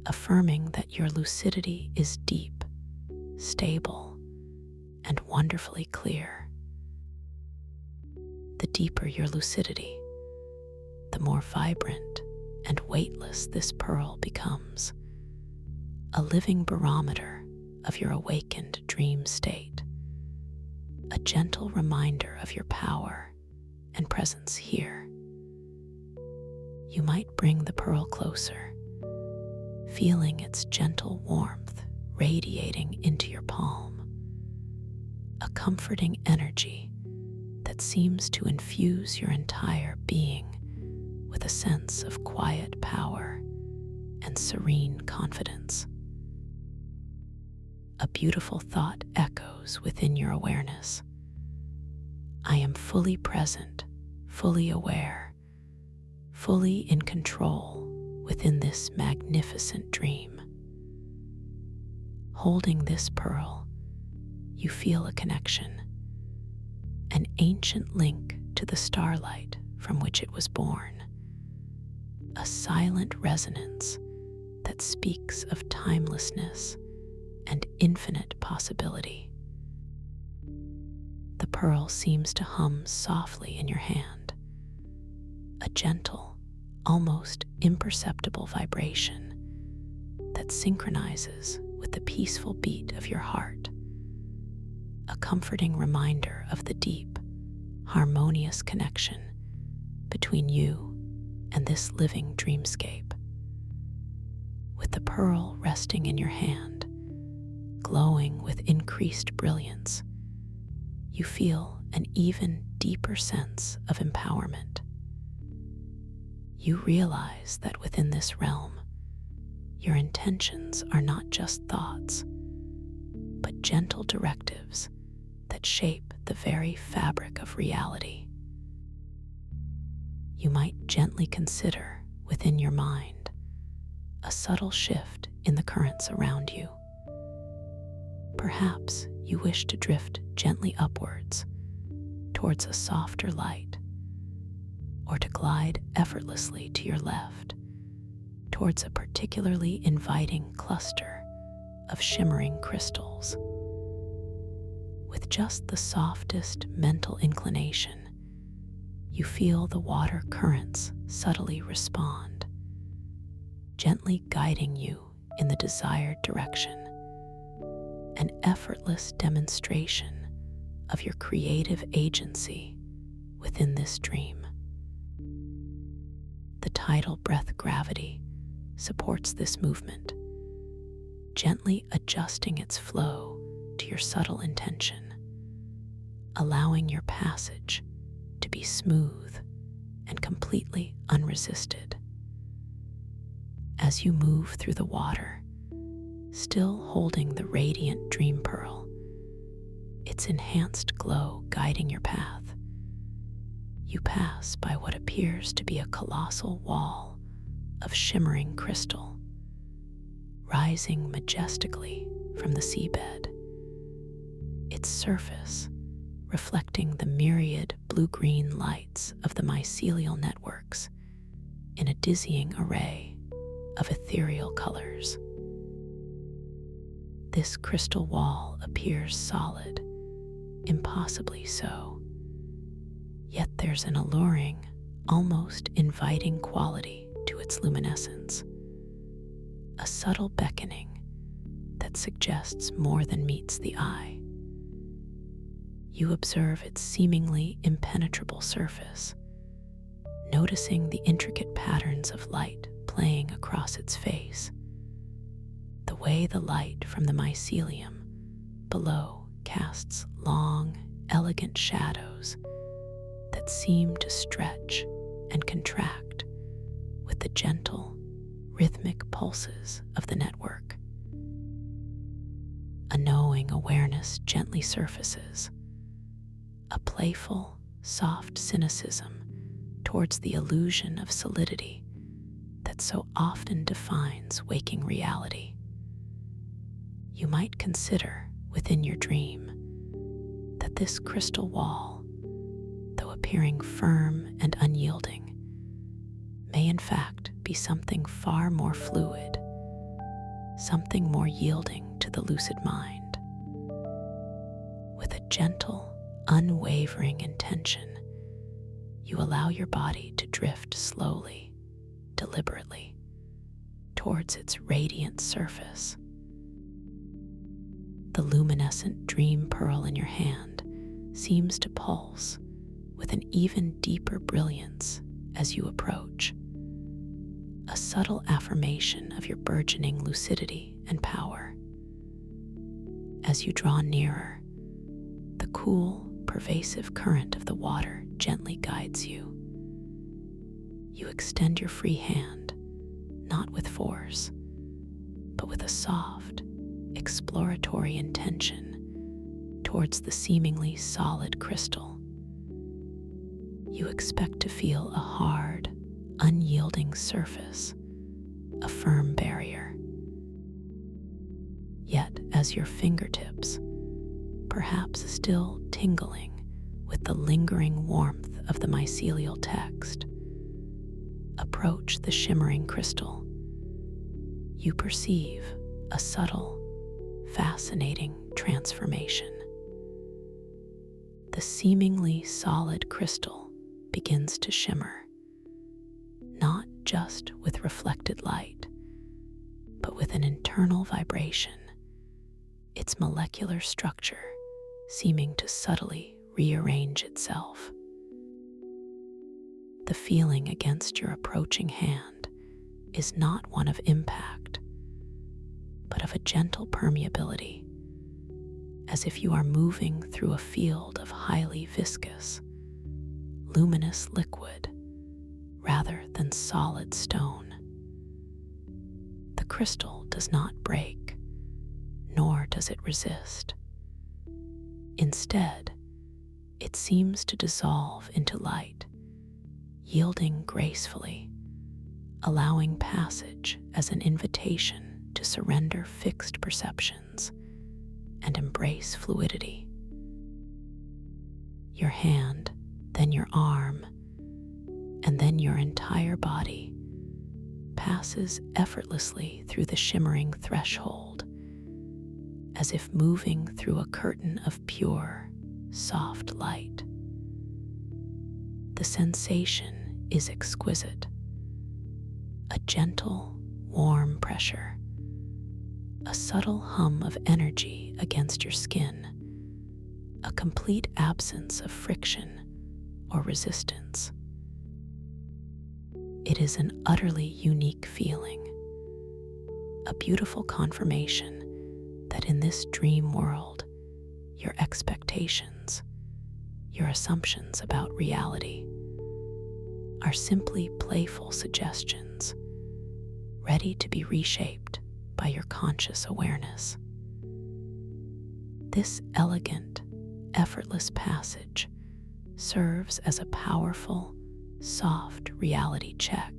affirming that your lucidity is deep, stable, and wonderfully clear. The deeper your lucidity, the more vibrant and weightless this pearl becomes, a living barometer of your awakened dream state, a gentle reminder of your power and presence here. You might bring the pearl closer, feeling its gentle warmth radiating into your palm, a comforting energy that seems to infuse your entire being with a sense of quiet power and serene confidence. A beautiful thought echoes within your awareness. I am fully present, fully aware, fully in control within this magnificent dream. Holding this pearl, you feel a connection, an ancient link to the starlight from which it was born, a silent resonance that speaks of timelessness and infinite possibility. The pearl seems to hum softly in your hand, a gentle, almost imperceptible vibration that synchronizes with the peaceful beat of your heart, a comforting reminder of the deep, harmonious connection between you and this living dreamscape. With the pearl resting in your hand, glowing with increased brilliance, you feel an even deeper sense of empowerment. You realize that within this realm, your intentions are not just thoughts, but gentle directives that shape the very fabric of reality. You might gently consider within your mind a subtle shift in the currents around you. Perhaps you wish to drift gently upwards towards a softer light, or to glide effortlessly to your left towards a particularly inviting cluster of shimmering crystals. With just the softest mental inclination, you feel the water currents subtly respond, gently guiding you in the desired direction, an effortless demonstration of your creative agency within this dream. The tidal breath gravity supports this movement, gently adjusting its flow to your subtle intention, allowing your passage to be smooth and completely unresisted. As you move through the water, still holding the radiant dream pearl, its enhanced glow guiding your path, you pass by what appears to be a colossal wall of shimmering crystal, rising majestically from the seabed, its surface reflecting the myriad blue-green lights of the mycelial networks in a dizzying array of ethereal colors. This crystal wall appears solid, impossibly so, yet there's an alluring, almost inviting quality to its luminescence, a subtle beckoning that suggests more than meets the eye. You observe its seemingly impenetrable surface, noticing the intricate patterns of light playing across its face, the way the light from the mycelium below casts long, elegant shadows that seem to stretch and contract with the gentle, rhythmic pulses of the network. A knowing awareness gently surfaces, a playful, soft cynicism towards the illusion of solidity that so often defines waking reality. You might consider within your dream that this crystal wall, though appearing firm and unyielding, may in fact be something far more fluid, something more yielding to the lucid mind. With a gentle, unwavering intention, you allow your body to drift slowly, deliberately, towards its radiant surface. The luminescent dream pearl in your hand seems to pulse with an even deeper brilliance as you approach, a subtle affirmation of your burgeoning lucidity and power. As you draw nearer, the cool, pervasive current of the water gently guides you. You extend your free hand, not with force, but with a soft, exploratory intention towards the seemingly solid crystal. You expect to feel a hard, unyielding surface, a firm barrier. Yet, as your fingertips, perhaps still tingling with the lingering warmth of the mycelial text, approach the shimmering crystal, you perceive a subtle, fascinating transformation. The seemingly solid crystal begins to shimmer, not just with reflected light, but with an internal vibration, its molecular structure seeming to subtly rearrange itself. The feeling against your approaching hand is not one of impact, but of a gentle permeability, as if you are moving through a field of highly viscous, luminous liquid rather than solid stone. The crystal does not break, nor does it resist. Instead, it seems to dissolve into light, yielding gracefully, allowing passage as an invitation to surrender fixed perceptions and embrace fluidity. Your hand, then your arm, and then your entire body passes effortlessly through the shimmering threshold, as if moving through a curtain of pure, soft light. The sensation is exquisite. A gentle, warm pressure, a subtle hum of energy against your skin, a complete absence of friction or resistance. It is an utterly unique feeling, a beautiful confirmation that in this dream world, your expectations, your assumptions about reality, are simply playful suggestions, ready to be reshaped by your conscious awareness. This elegant, effortless passage serves as a powerful, soft reality check,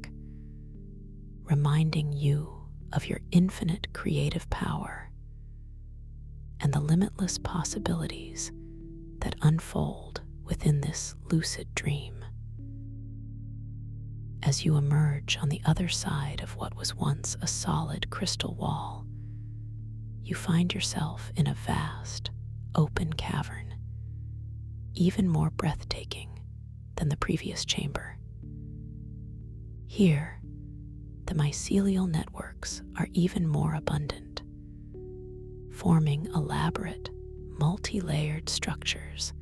reminding you of your infinite creative power and the limitless possibilities that unfold within this lucid dream. As you emerge on the other side of what was once a solid crystal wall, you find yourself in a vast, open cavern, even more breathtaking than the previous chamber. Here, the mycelial networks are even more abundant, forming elaborate, multi-layered structures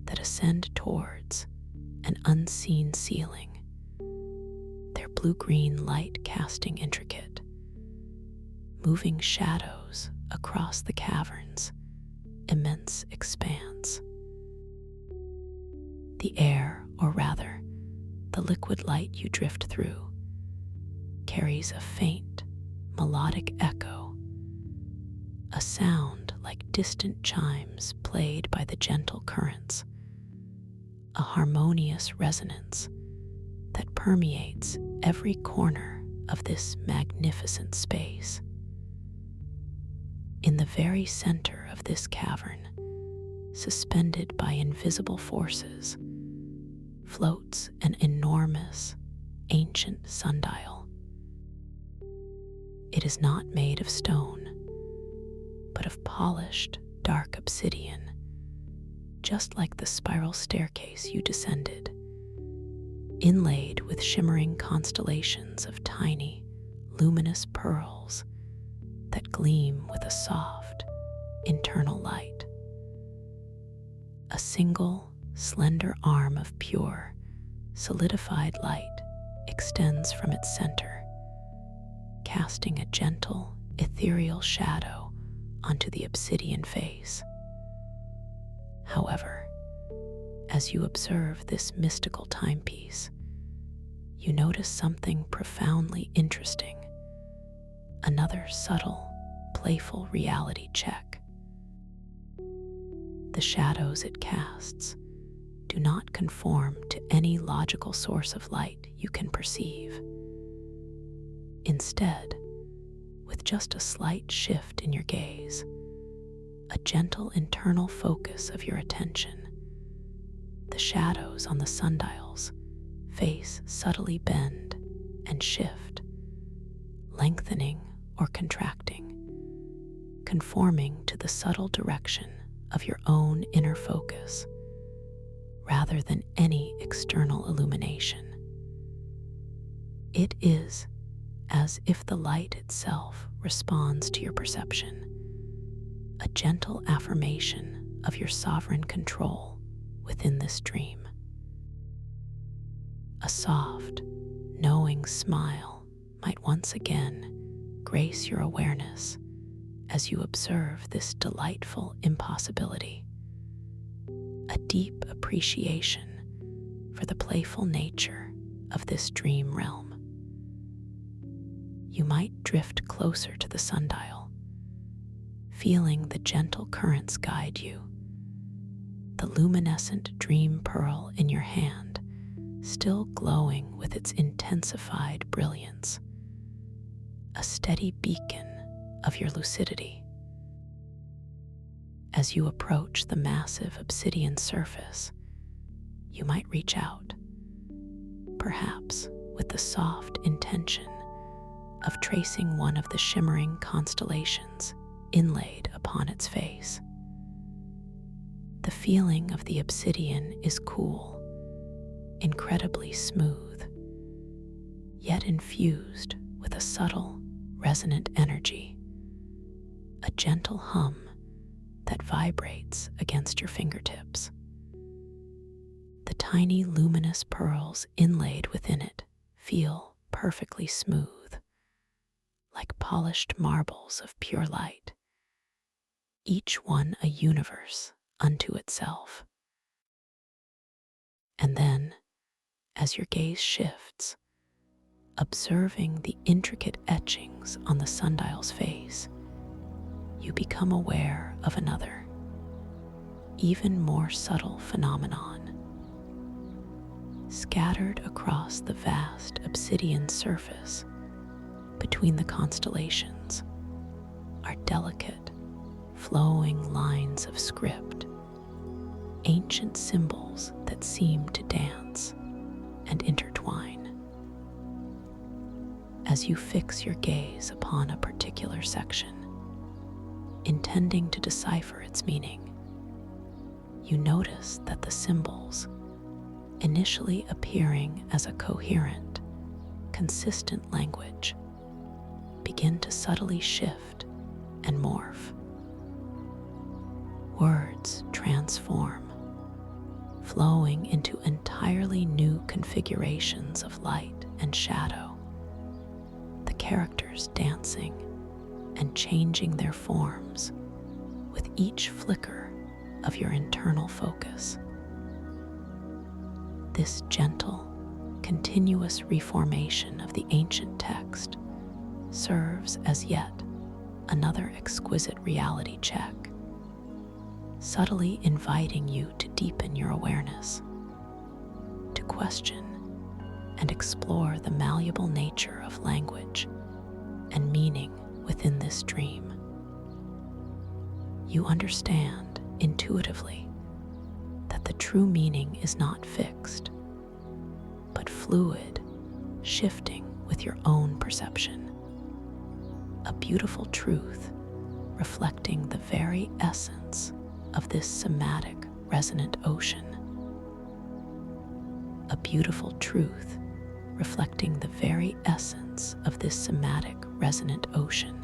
that ascend towards an unseen ceiling, their blue-green light casting intricate, moving shadows across the cavern's immense expanse. The air, or rather, the liquid light you drift through, carries a faint, melodic echo, a sound like distant chimes played by the gentle currents a harmonious resonance that permeates every corner of this magnificent space. In the very center of this cavern, suspended by invisible forces, floats an enormous, ancient sundial. It is not made of stone, but of polished, dark obsidian, just like the spiral staircase you descended, inlaid with shimmering constellations of tiny, luminous pearls that gleam with a soft, internal light. A single, slender arm of pure, solidified light extends from its center, casting a gentle, ethereal shadow onto the obsidian face. However, as you observe this mystical timepiece, you notice something profoundly interesting. Another subtle, playful reality check. The shadows it casts do not conform to any logical source of light you can perceive. Instead, with just a slight shift in your gaze, a gentle internal focus of your attention, the shadows on the sundial's face subtly bend and shift, lengthening or contracting, conforming to the subtle direction of your own inner focus, rather than any external illumination. It is as if the light itself responds to your perception, a gentle affirmation of your sovereign control within this dream. A soft, knowing smile might once again grace your awareness as you observe this delightful impossibility. A deep appreciation for the playful nature of this dream realm. You might drift closer to the sundial, feeling the gentle currents guide you, the luminescent dream pearl in your hand still glowing with its intensified brilliance, a steady beacon of your lucidity. As you approach the massive obsidian surface, you might reach out, perhaps with the soft intention of tracing one of the shimmering constellations inlaid upon its face. The feeling of the obsidian is cool, incredibly smooth, yet infused with a subtle, resonant energy, a gentle hum that vibrates against your fingertips. The tiny luminous pearls inlaid within it feel perfectly smooth, like polished marbles of pure light, each one a universe unto itself. And then, as your gaze shifts, observing the intricate etchings on the sundial's face, you become aware of another, even more subtle phenomenon. Scattered across the vast obsidian surface between the constellations are delicate, flowing lines of script, ancient symbols that seem to dance and intertwine. As you fix your gaze upon a particular section, intending to decipher its meaning, you notice that the symbols, initially appearing as a coherent, consistent language, begin to subtly shift and morph. Words transform, flowing into entirely new configurations of light and shadow, the characters dancing and changing their forms with each flicker of your internal focus. This gentle, continuous reformation of the ancient text serves as yet another exquisite reality check, subtly inviting you to deepen your awareness, to question and explore the malleable nature of language and meaning within this dream. You understand intuitively that the true meaning is not fixed, but fluid, shifting with your own perception. A beautiful truth reflecting the very essence of this somatic resonant ocean. A beautiful truth reflecting the very essence of this somatic resonant ocean.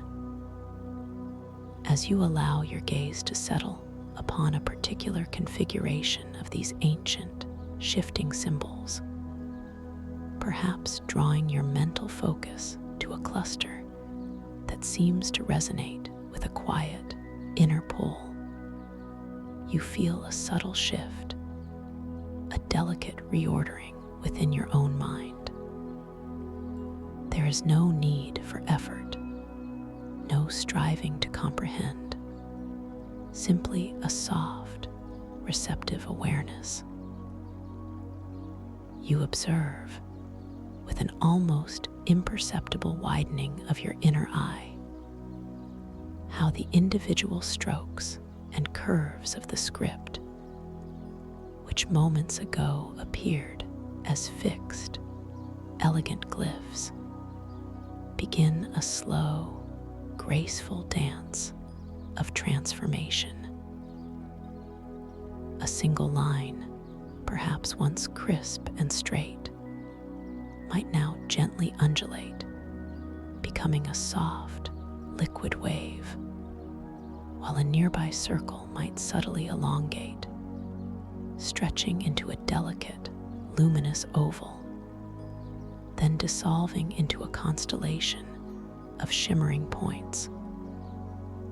As you allow your gaze to settle upon a particular configuration of these ancient, shifting symbols, perhaps drawing your mental focus to a cluster that seems to resonate with a quiet inner pull, you feel a subtle shift, a delicate reordering within your own mind. There is no need for effort, no striving to comprehend, simply a soft, receptive awareness. You observe, with an almost imperceptible widening of your inner eye, how the individual strokes and curves of the script, which moments ago appeared as fixed, elegant glyphs, begin a slow, graceful dance of transformation. A single line, perhaps once crisp and straight, might now gently undulate, becoming a soft, liquid wave, while a nearby circle might subtly elongate, stretching into a delicate, luminous oval, then dissolving into a constellation of shimmering points,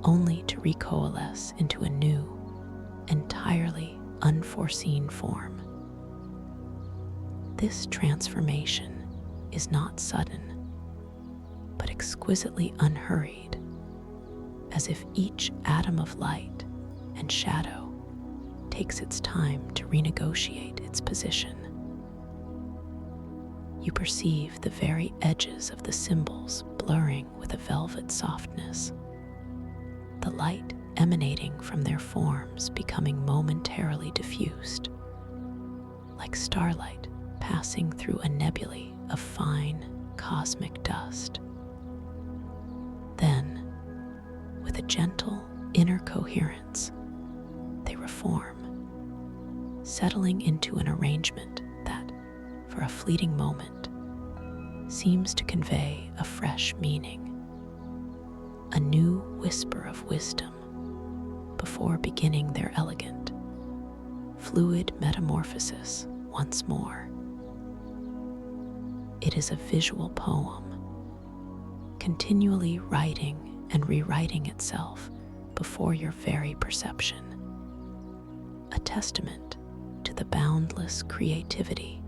only to recoalesce into a new, entirely unforeseen form. This transformation is not sudden, but exquisitely unhurried, as if each atom of light and shadow takes its time to renegotiate its position. You perceive the very edges of the symbols blurring with a velvet softness, the light emanating from their forms becoming momentarily diffused, like starlight passing through a nebulae of fine cosmic dust. Then, with a gentle inner coherence, they reform, settling into an arrangement that, for a fleeting moment, seems to convey a fresh meaning, a new whisper of wisdom before beginning their elegant, fluid metamorphosis once more. It is a visual poem, continually writing and rewriting itself before your very perception, a testament to the boundless creativity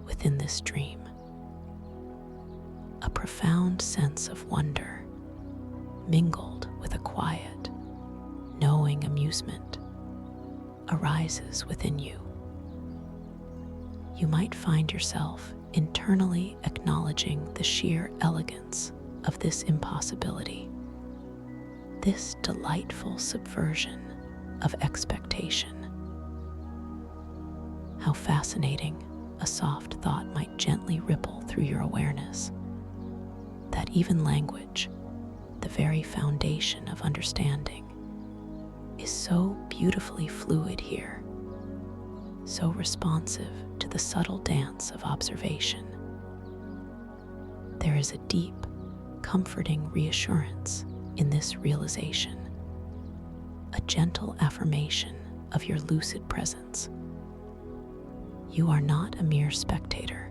within this dream. A profound sense of wonder, mingled with a quiet, knowing amusement, arises within you. You might find yourself internally acknowledging the sheer elegance of this impossibility, this delightful subversion of expectation. How fascinating a soft thought might gently ripple through your awareness, that even language, the very foundation of understanding, is so beautifully fluid here, so responsive to the subtle dance of observation. There is a deep, comforting reassurance in this realization, a gentle affirmation of your lucid presence. You are not a mere spectator,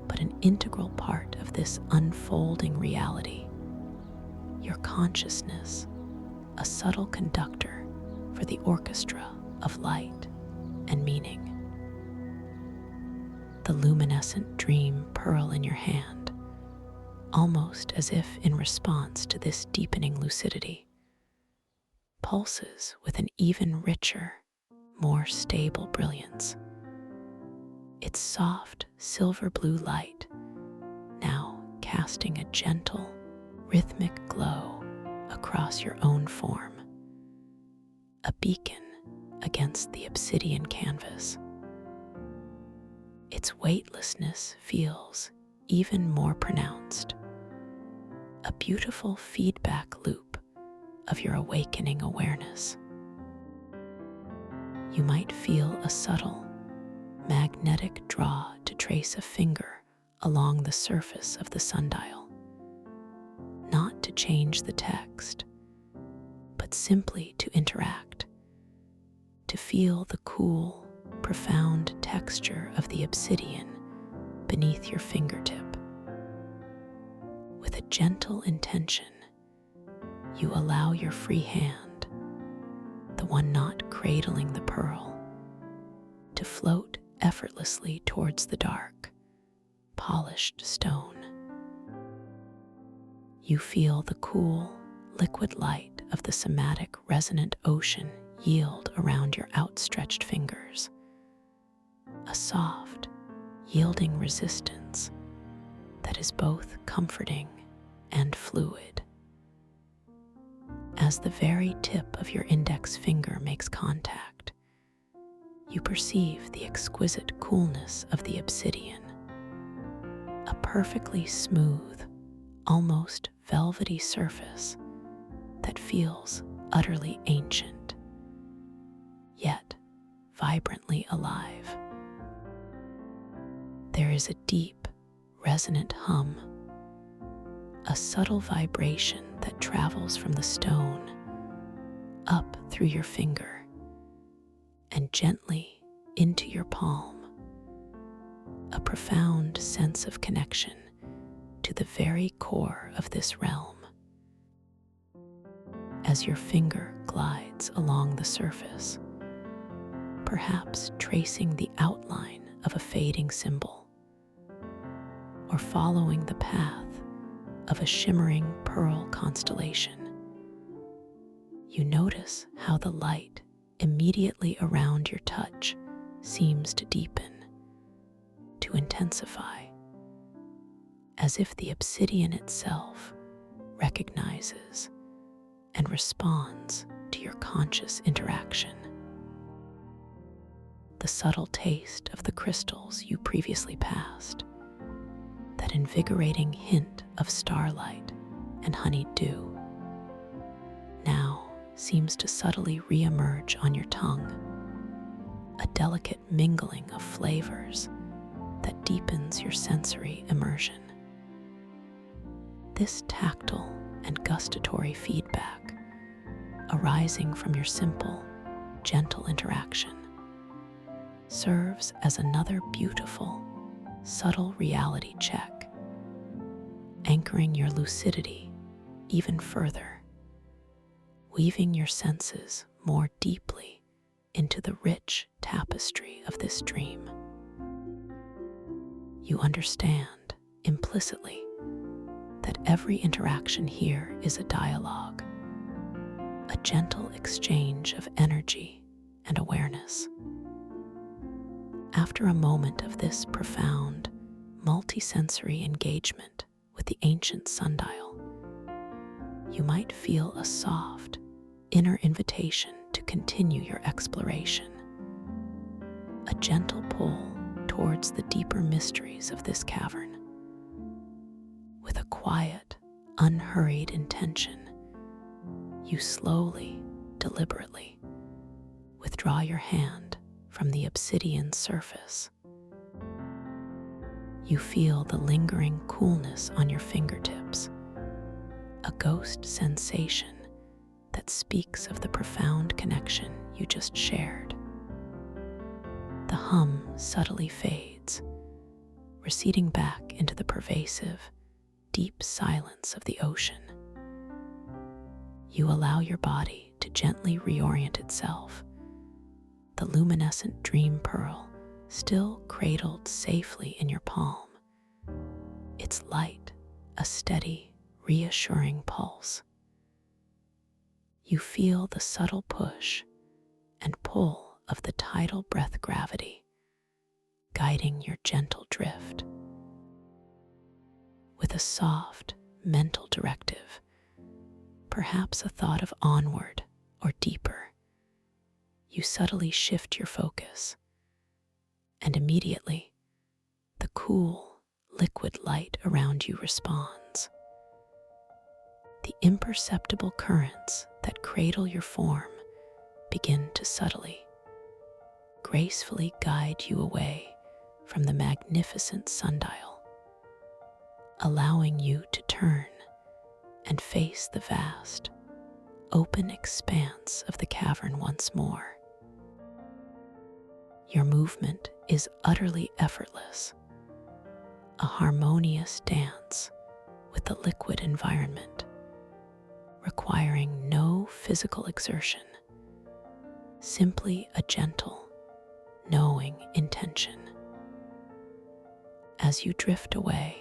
but an integral part of this unfolding reality. Your consciousness, a subtle conductor for the orchestra of light and meaning. The luminescent dream pearl in your hand, almost as if in response to this deepening lucidity, pulses with an even richer, more stable brilliance. its soft silver blue light now casting a gentle, rhythmic glow across your own form, a beacon against the obsidian canvas. Its weightlessness feels even more pronounced, a beautiful feedback loop of your awakening awareness. You might feel a subtle, magnetic draw to trace a finger along the surface of the sundial, not to change the text, but simply to interact, to feel the cool, profound texture of the obsidian beneath your fingertip. With a gentle intention, you allow your free hand, the one not cradling the pearl, to float effortlessly towards the dark, polished stone. You feel the cool, liquid light of the somatic resonant ocean yield around your outstretched fingers, a soft, yielding resistance that is both comforting and fluid. As the very tip of your index finger makes contact, you perceive the exquisite coolness of the obsidian, a perfectly smooth, almost velvety surface that feels utterly ancient, yet vibrantly alive. There is a deep, resonant hum, a subtle vibration that travels from the stone up through your finger and gently into your palm, a profound sense of connection to the very core of this realm. As your finger glides along the surface, perhaps tracing the outline of a fading symbol, or following the path of a shimmering pearl constellation, you notice how the light immediately around your touch seems to deepen, to intensify, as if the obsidian itself recognizes and responds to your conscious interaction. The subtle taste of the crystals you previously passed, that invigorating hint of starlight and honeyed dew, now seems to subtly re-emerge on your tongue, a delicate mingling of flavors that deepens your sensory immersion. This tactile and gustatory feedback, arising from your simple, gentle interaction, serves as another beautiful, subtle reality check, anchoring your lucidity even further, weaving your senses more deeply into the rich tapestry of this dream. You understand implicitly that every interaction here is a dialogue, a gentle exchange of energy and awareness. After a moment of this profound, multisensory engagement with the ancient sundial, you might feel a soft, inner invitation to continue your exploration, a gentle pull towards the deeper mysteries of this cavern. With a quiet, unhurried intention, you slowly, deliberately withdraw your hand from the obsidian surface. You feel the lingering coolness on your fingertips, a ghost sensation that speaks of the profound connection you just shared. The hum subtly fades, receding back into the pervasive, deep silence of the ocean. You allow your body to gently reorient itself, the luminescent dream pearl still cradled safely in your palm, its light a steady, reassuring pulse. You feel the subtle push and pull of the tidal breath gravity, guiding your gentle drift. With a soft, mental directive, perhaps a thought of onward or deeper, you subtly shift your focus, and immediately the cool, liquid light around you responds. The imperceptible currents that cradle your form begin to subtly, gracefully guide you away from the magnificent sundial, allowing you to turn and face the vast, open expanse of the cavern once more. Your movement is utterly effortless, a harmonious dance with the liquid environment, requiring no physical exertion, simply a gentle, knowing intention. As you drift away,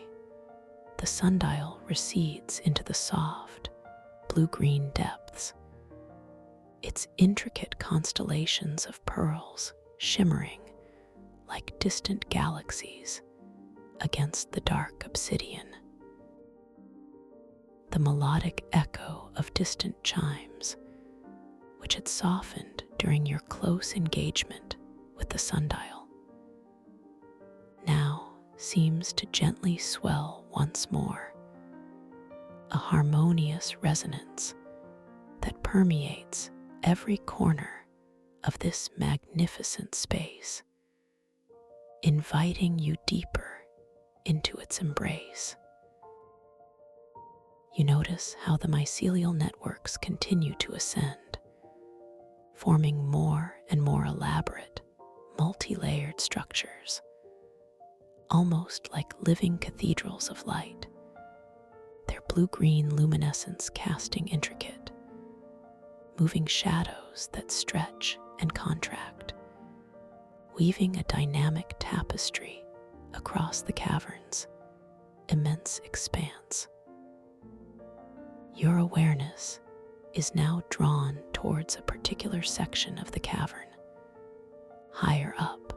the sundial recedes into the soft, blue-green depths, its intricate constellations of pearls shimmering like distant galaxies against the dark obsidian. The melodic echo of distant chimes, which had softened during your close engagement with the sundial, now seems to gently swell once more, a harmonious resonance that permeates every corner of this magnificent space, inviting you deeper into its embrace. You notice how the mycelial networks continue to ascend, forming more and more elaborate, multi-layered structures, almost like living cathedrals of light, their blue-green luminescence casting intricate, moving shadows that stretch and contract, weaving a dynamic tapestry across the cavern's immense expanse. Your awareness is now drawn towards a particular section of the cavern, higher up,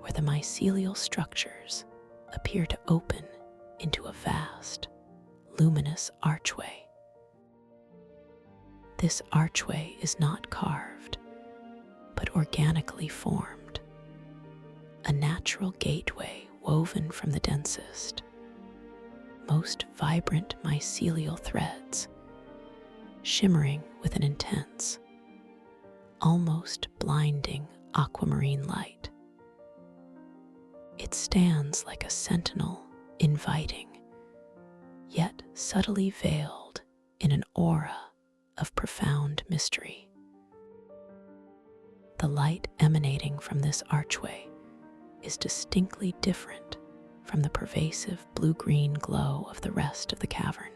where the mycelial structures appear to open into a vast, luminous archway. This archway is not carved, but organically formed, a natural gateway woven from the densest, most vibrant mycelial threads, shimmering with an intense, almost blinding aquamarine light. It stands like a sentinel, inviting, yet subtly veiled in an aura of profound mystery. The light emanating from this archway is distinctly different from the pervasive blue-green glow of the rest of the cavern.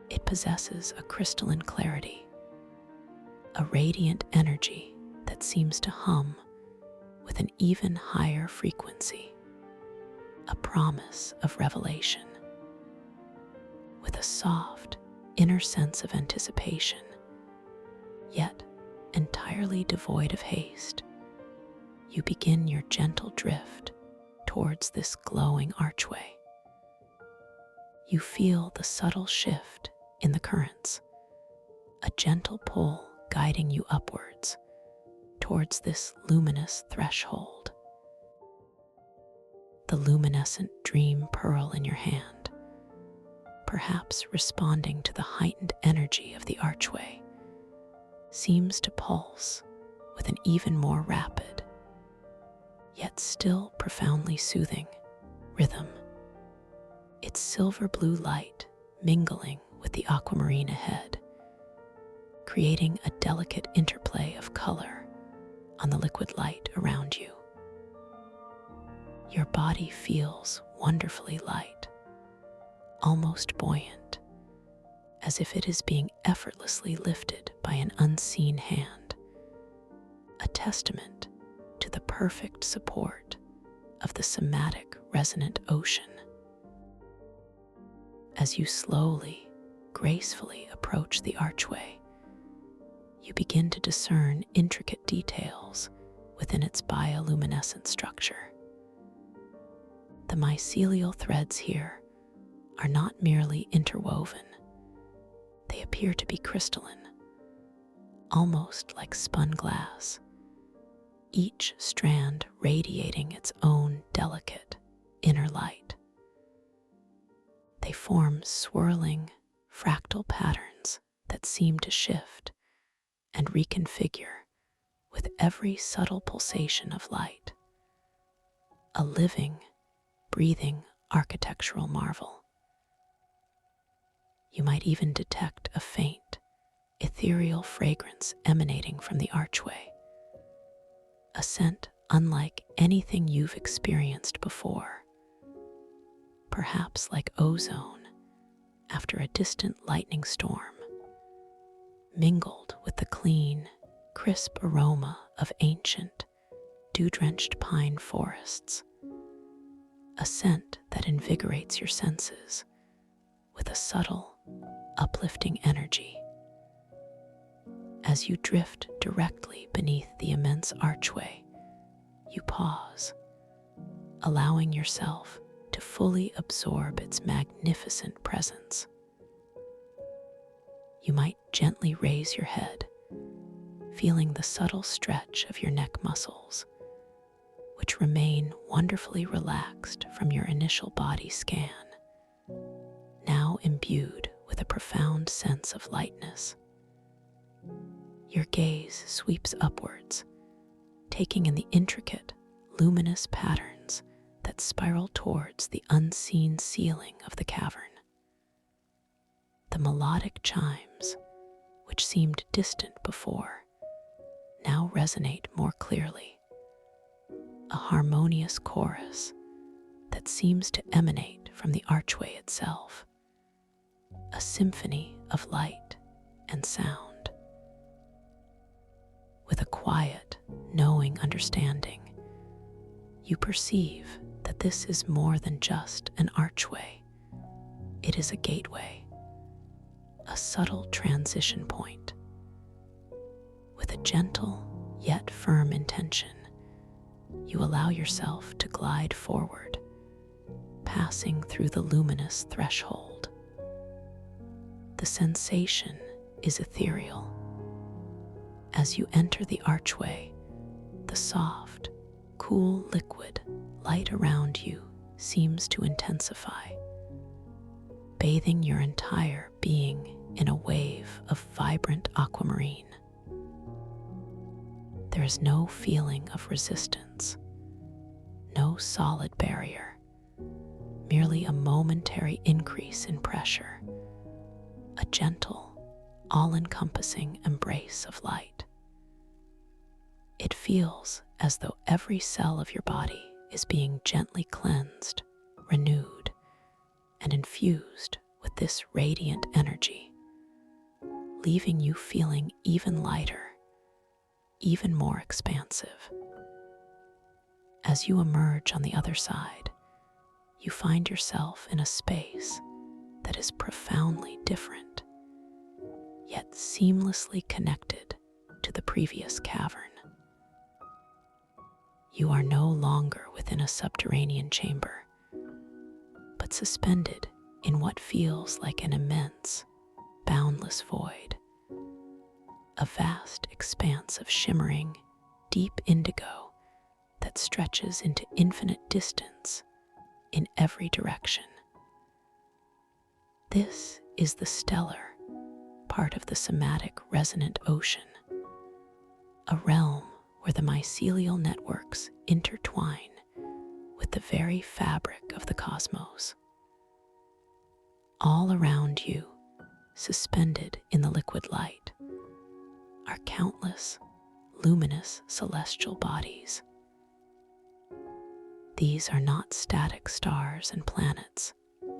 It possesses a crystalline clarity, a radiant energy that seems to hum with an even higher frequency, a promise of revelation. With a soft, inner sense of anticipation, yet entirely devoid of haste, you begin your gentle drift towards this glowing archway. You feel the subtle shift in the currents, a gentle pull guiding you upwards towards this luminous threshold. The luminescent dream pearl in your hand, perhaps responding to the heightened energy of the archway, seems to pulse with an even more rapid, yet still profoundly soothing, rhythm, its silver blue light mingling with the aquamarine ahead, creating a delicate interplay of color on the liquid light around you. Your body feels wonderfully light, almost buoyant, as if it is being effortlessly lifted by an unseen hand, a testament to the perfect support of the somatic resonant ocean. As you slowly, gracefully approach the archway, you begin to discern intricate details within its bioluminescent structure. The mycelial threads here are not merely interwoven, they appear to be crystalline, almost like spun glass, each strand radiating its own delicate inner light. They form swirling, fractal patterns that seem to shift and reconfigure with every subtle pulsation of light. A living, breathing architectural marvel. You might even detect a faint, ethereal fragrance emanating from the archway, a scent unlike anything you've experienced before, perhaps like ozone after a distant lightning storm, mingled with the clean, crisp aroma of ancient, dew-drenched pine forests, a scent that invigorates your senses with a subtle, uplifting energy. As you drift directly beneath the immense archway, you pause, allowing yourself to fully absorb its magnificent presence. You might gently raise your head, feeling the subtle stretch of your neck muscles, which remain wonderfully relaxed from your initial body scan, now imbued with a profound sense of lightness. Your gaze sweeps upwards, taking in the intricate, luminous patterns that spiral towards the unseen ceiling of the cavern. The melodic chimes, which seemed distant before, now resonate more clearly, a harmonious chorus that seems to emanate from the archway itself, a symphony of light and sound. With a quiet, knowing understanding, you perceive that this is more than just an archway. It is a gateway, a subtle transition point. With a gentle yet firm intention, you allow yourself to glide forward, passing through the luminous threshold. The sensation is ethereal. As you enter the archway, the soft, cool liquid light around you seems to intensify, bathing your entire being in a wave of vibrant aquamarine. There is no feeling of resistance, no solid barrier, merely a momentary increase in pressure, a gentle, all-encompassing embrace of light. It feels as though every cell of your body is being gently cleansed, renewed, and infused with this radiant energy, leaving you feeling even lighter, even more expansive. As you emerge on the other side, you find yourself in a space that is profoundly different, yet seamlessly connected to the previous cavern. You are no longer within a subterranean chamber, but suspended in what feels like an immense, boundless void, a vast expanse of shimmering, deep indigo that stretches into infinite distance in every direction. This is the stellar part of the somatic resonant ocean, a realm where the mycelial networks intertwine with the very fabric of the cosmos. All around you, suspended in the liquid light, are countless luminous celestial bodies. These are not static stars and planets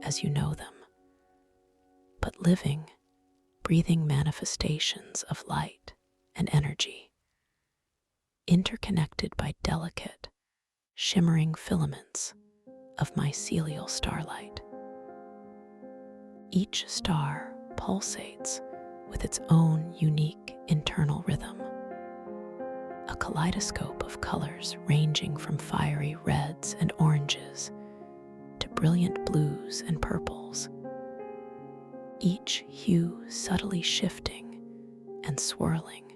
as you know them, but living, breathing manifestations of light and energy, interconnected by delicate, shimmering filaments of mycelial starlight. Each star pulsates with its own unique internal rhythm, a kaleidoscope of colors ranging from fiery reds and oranges to brilliant blues and purples, each hue subtly shifting and swirling,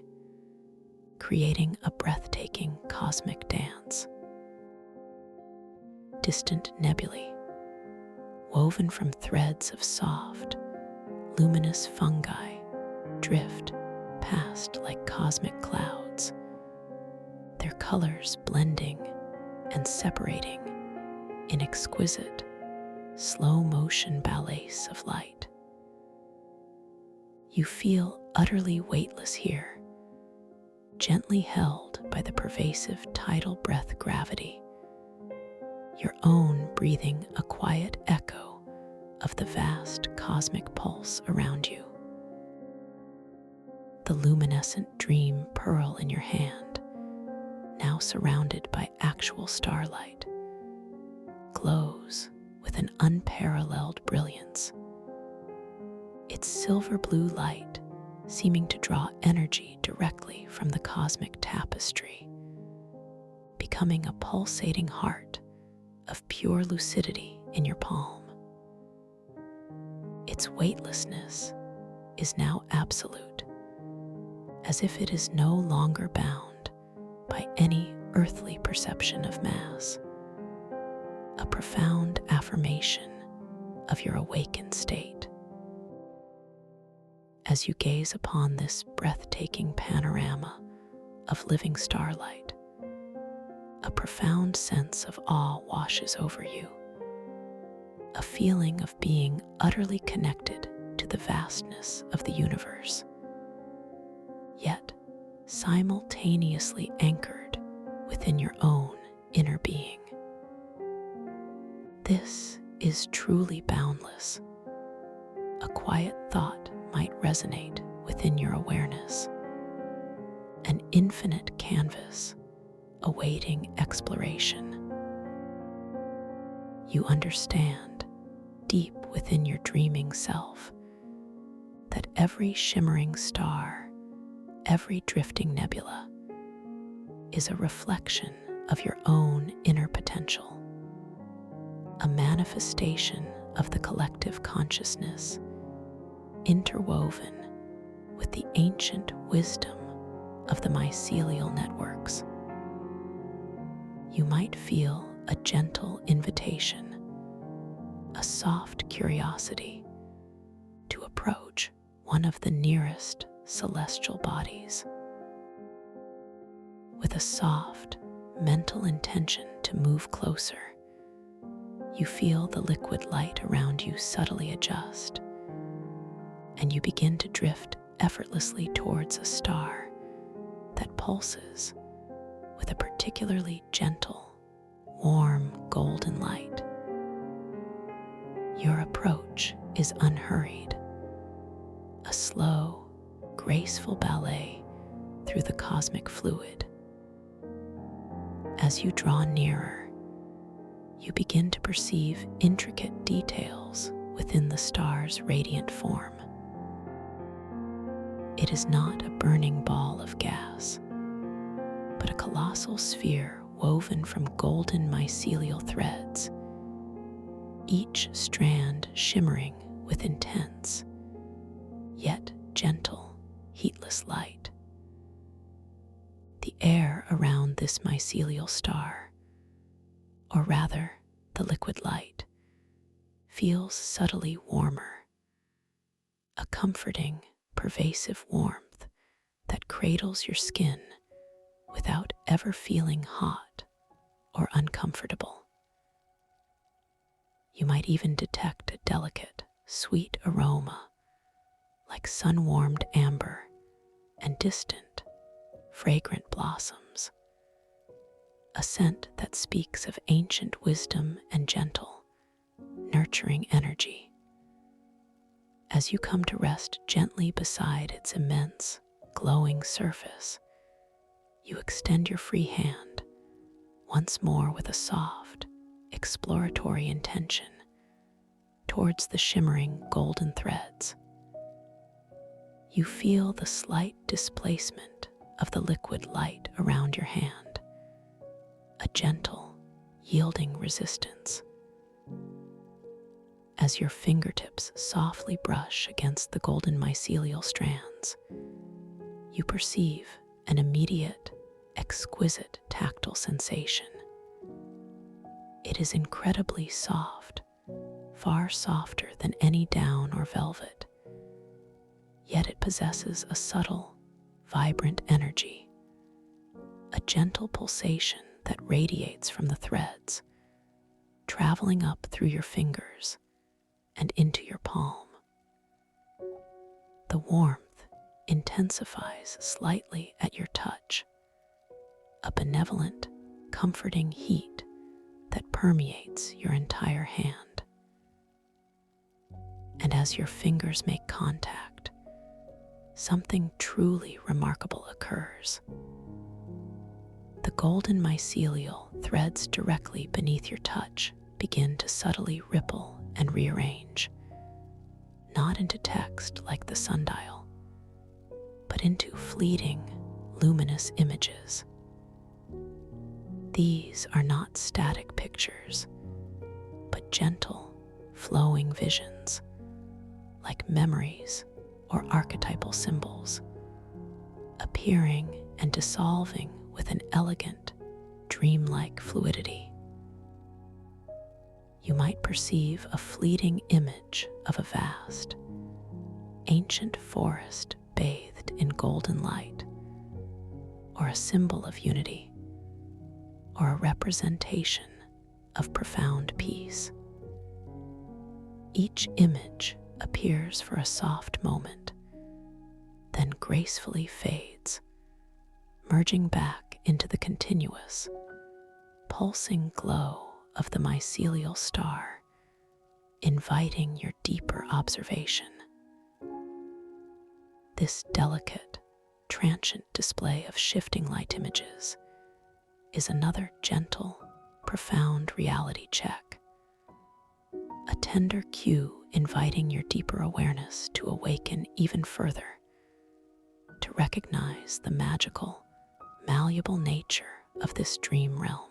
creating a breathtaking cosmic dance. Distant nebulae, woven from threads of soft, luminous fungi, drift past like cosmic clouds, their colors blending and separating in exquisite, slow-motion ballets of light. You feel utterly weightless here, gently held by the pervasive tidal breath gravity, your own breathing a quiet echo of the vast cosmic pulse around you. The luminescent dream pearl in your hand, now surrounded by actual starlight, glows with an unparalleled brilliance, its silver blue light seeming to draw energy directly from the cosmic tapestry, becoming a pulsating heart of pure lucidity in your palm. Its weightlessness is now absolute, as if it is no longer bound by any earthly perception of mass, a profound affirmation of your awakened state. As you gaze upon this breathtaking panorama of living starlight, a profound sense of awe washes over you, a feeling of being utterly connected to the vastness of the universe, yet simultaneously anchored within your own inner being. This is truly boundless. A quiet thought might resonate within your awareness, an infinite canvas awaiting exploration. You understand deep within your dreaming self that every shimmering star, every drifting nebula, is a reflection of your own inner potential, a manifestation of the collective consciousness interwoven with the ancient wisdom of the mycelial networks. You might feel a gentle invitation, a soft curiosity to approach one of the nearest celestial bodies. With a soft, mental intention to move closer, you feel the liquid light around you subtly adjust, and you begin to drift effortlessly towards a star that pulses with a particularly gentle, warm golden light. Your approach is unhurried, a slow, graceful ballet through the cosmic fluid. As you draw nearer, you begin to perceive intricate details within the star's radiant form. It is not a burning ball of gas, but a colossal sphere woven from golden mycelial threads, each strand shimmering with intense, yet gentle, heatless light. The air around this mycelial star, or rather the liquid light, feels subtly warmer, a comforting, pervasive warmth that cradles your skin without ever feeling hot or uncomfortable. You might even detect a delicate, sweet aroma like sun-warmed amber and distant, fragrant blossoms, a scent that speaks of ancient wisdom and gentle, nurturing energy. As you come to rest gently beside its immense, glowing surface, you extend your free hand, once more with a soft, exploratory intention, towards the shimmering golden threads. You feel the slight displacement of the liquid light around your hand, a gentle, yielding resistance. As your fingertips softly brush against the golden mycelial strands, you perceive an immediate, exquisite tactile sensation. It is incredibly soft, far softer than any down or velvet, yet it possesses a subtle, vibrant energy, a gentle pulsation that radiates from the threads, traveling up through your fingers and into your palm. The warmth intensifies slightly at your touch, a benevolent, comforting heat that permeates your entire hand. And as your fingers make contact, something truly remarkable occurs. The golden mycelial threads directly beneath your touch begin to subtly ripple and rearrange, not into text like the sundial, but into fleeting, luminous images. These are not static pictures, but gentle, flowing visions, like memories or archetypal symbols, appearing and dissolving with an elegant, dreamlike fluidity. You might perceive a fleeting image of a vast, ancient forest bathed in golden light, or a symbol of unity, or a representation of profound peace. Each image appears for a soft moment, then gracefully fades, merging back into the continuous, pulsing glow of the mycelial star, inviting your deeper observation. This delicate, transient display of shifting light images is another gentle, profound reality check, a tender cue inviting your deeper awareness to awaken even further, to recognize the magical, malleable nature of this dream realm.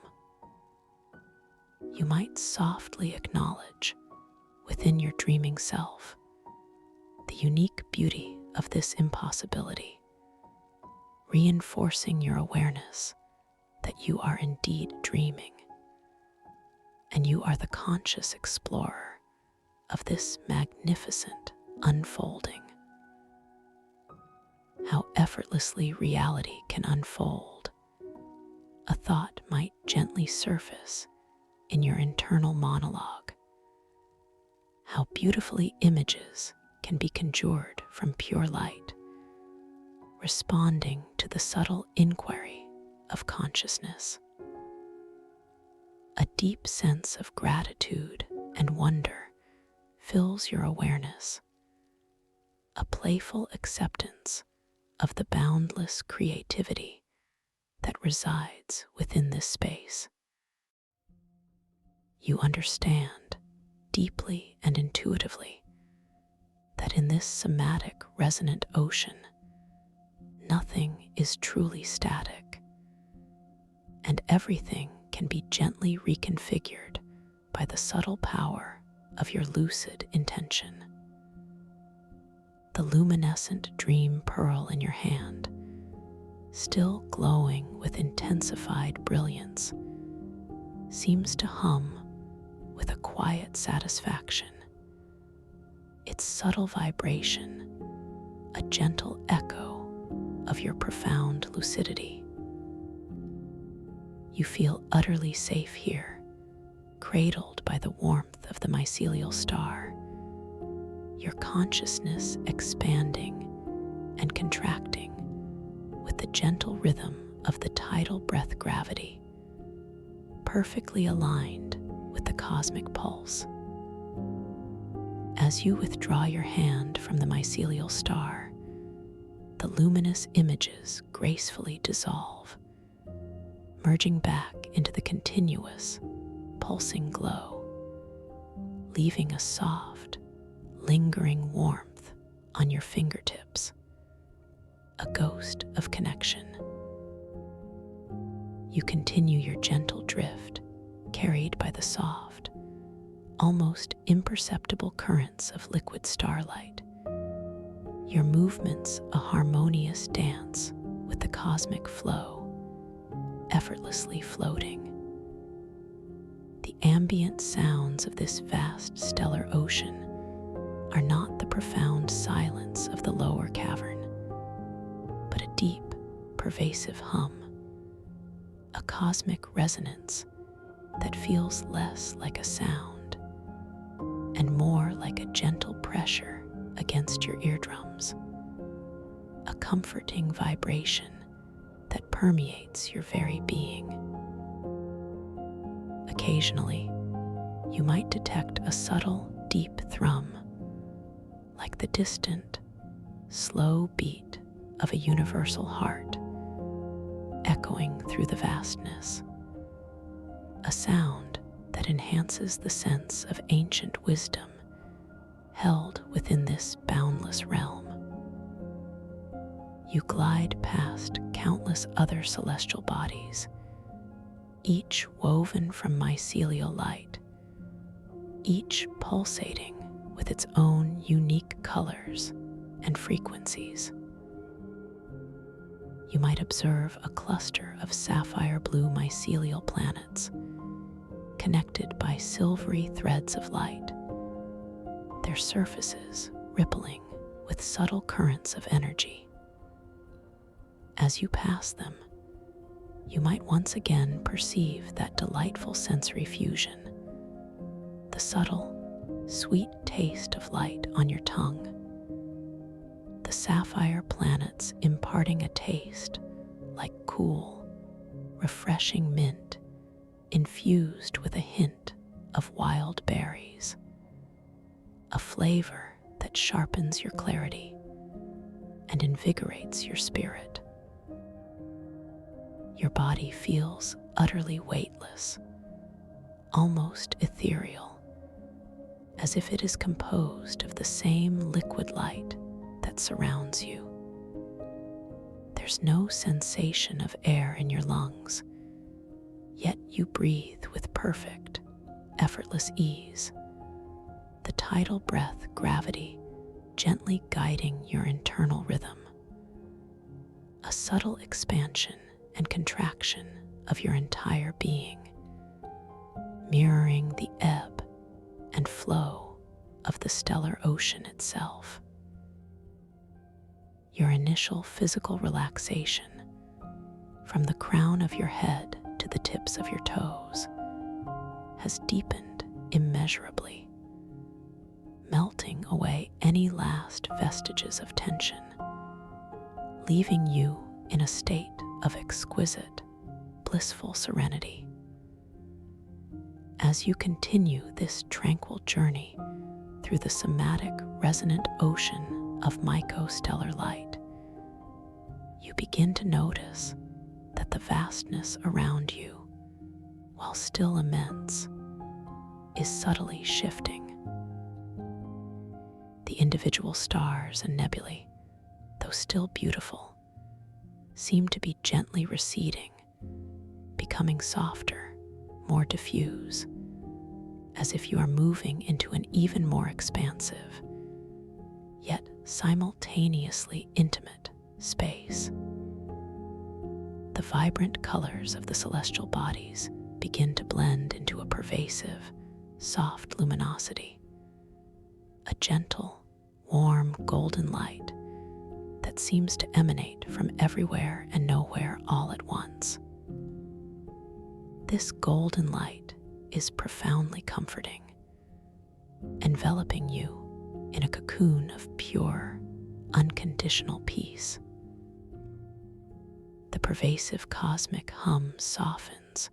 You might softly acknowledge, within your dreaming self, the unique beauty of this impossibility, reinforcing your awareness that you are indeed dreaming, and you are the conscious explorer of this magnificent unfolding. How effortlessly reality can unfold. A thought might gently surface in your internal monologue. How beautifully images can be conjured from pure light, responding to the subtle inquiry of consciousness. A deep sense of gratitude and wonder fills your awareness, a playful acceptance of the boundless creativity that resides within this space. You understand, deeply and intuitively, that in this somatic, resonant ocean, nothing is truly static, and everything can be gently reconfigured by the subtle power of your lucid intention. The luminescent dream pearl in your hand, still glowing with intensified brilliance, seems to hum with a quiet satisfaction, its subtle vibration a gentle echo of your profound lucidity. You feel utterly safe here, cradled by the warmth of the mycelial star, your consciousness expanding and contracting with the gentle rhythm of the tidal breath gravity, perfectly aligned with the cosmic pulse. As you withdraw your hand from the mycelial star, the luminous images gracefully dissolve, merging back into the continuous, pulsing glow, leaving a soft, lingering warmth on your fingertips, a ghost of connection. You continue your gentle drift, carried by the soft, almost imperceptible currents of liquid starlight. Your movements a harmonious dance with the cosmic flow, effortlessly floating. The ambient sounds of this vast stellar ocean are not the profound silence of the lower cavern, but a deep, pervasive hum, a cosmic resonance that feels less like a sound and more like a gentle pressure against your eardrums, a comforting vibration that permeates your very being. Occasionally, you might detect a subtle, deep thrum, like the distant, slow beat of a universal heart, echoing through the vastness, a sound that enhances the sense of ancient wisdom held within this boundless realm. You glide past countless other celestial bodies, each woven from mycelial light, each pulsating with its own unique colors and frequencies. You might observe a cluster of sapphire blue mycelial planets, connected by silvery threads of light, their surfaces rippling with subtle currents of energy. As you pass them, you might once again perceive that delightful sensory fusion, the subtle, sweet taste of light on your tongue, the sapphire planets imparting a taste like cool, refreshing mint infused with a hint of wild berries, a flavor that sharpens your clarity and invigorates your spirit. Your body feels utterly weightless, almost ethereal, as if it is composed of the same liquid light that surrounds you. There's no sensation of air in your lungs, yet you breathe with perfect, effortless ease, the tidal breath gravity gently guiding your internal rhythm. A subtle expansion and contraction of your entire being, mirroring the ebb and flow of the stellar ocean itself. Your initial physical relaxation, from the crown of your head to the tips of your toes, has deepened immeasurably, melting away any last vestiges of tension, leaving you in a state of exquisite, blissful serenity. As you continue this tranquil journey through the somatic, resonant ocean of mycostellar light, you begin to notice that the vastness around you, while still immense, is subtly shifting. The individual stars and nebulae, though still beautiful, seem to be gently receding, becoming softer, more diffuse, as if you are moving into an even more expansive, yet simultaneously intimate space. The vibrant colors of the celestial bodies begin to blend into a pervasive, soft luminosity, a gentle, warm golden light that seems to emanate from everywhere and nowhere all at once. This golden light is profoundly comforting, enveloping you in a cocoon of pure, unconditional peace. The pervasive cosmic hum softens,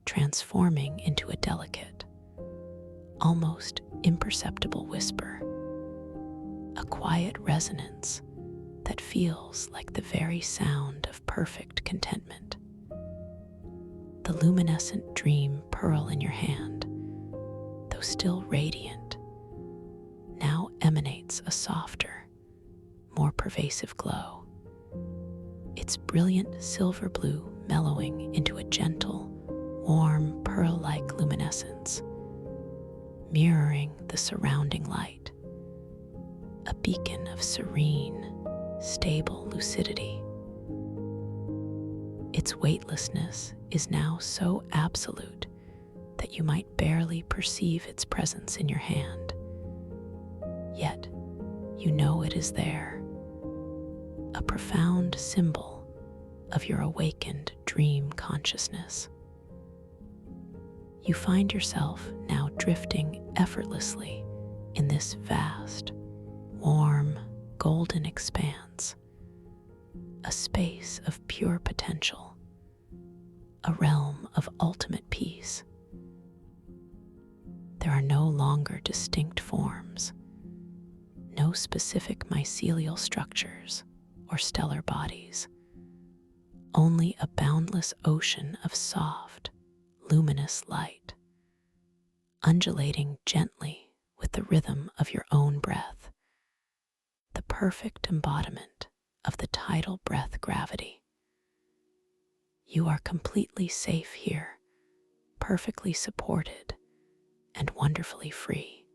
transforming into a delicate, almost imperceptible whisper, a quiet resonance that feels like the very sound of perfect contentment. The luminescent dream pearl in your hand, though still radiant, now emanates a softer, more pervasive glow, its brilliant silver blue mellowing into a gentle, warm, pearl-like luminescence, mirroring the surrounding light, a beacon of serene, stable lucidity. Its weightlessness is now so absolute that you might barely perceive its presence in your hand. Yet, you know it is there, a profound symbol of your awakened dream consciousness. You find yourself now drifting effortlessly in this vast, warm, golden expanse, a space of pure potential, a realm of ultimate peace. There are no longer distinct forms, no specific mycelial structures or stellar bodies, only a boundless ocean of soft, luminous light, undulating gently with the rhythm of your own breath, the perfect embodiment of the tidal breath gravity. You are completely safe here, perfectly supported and wonderfully free.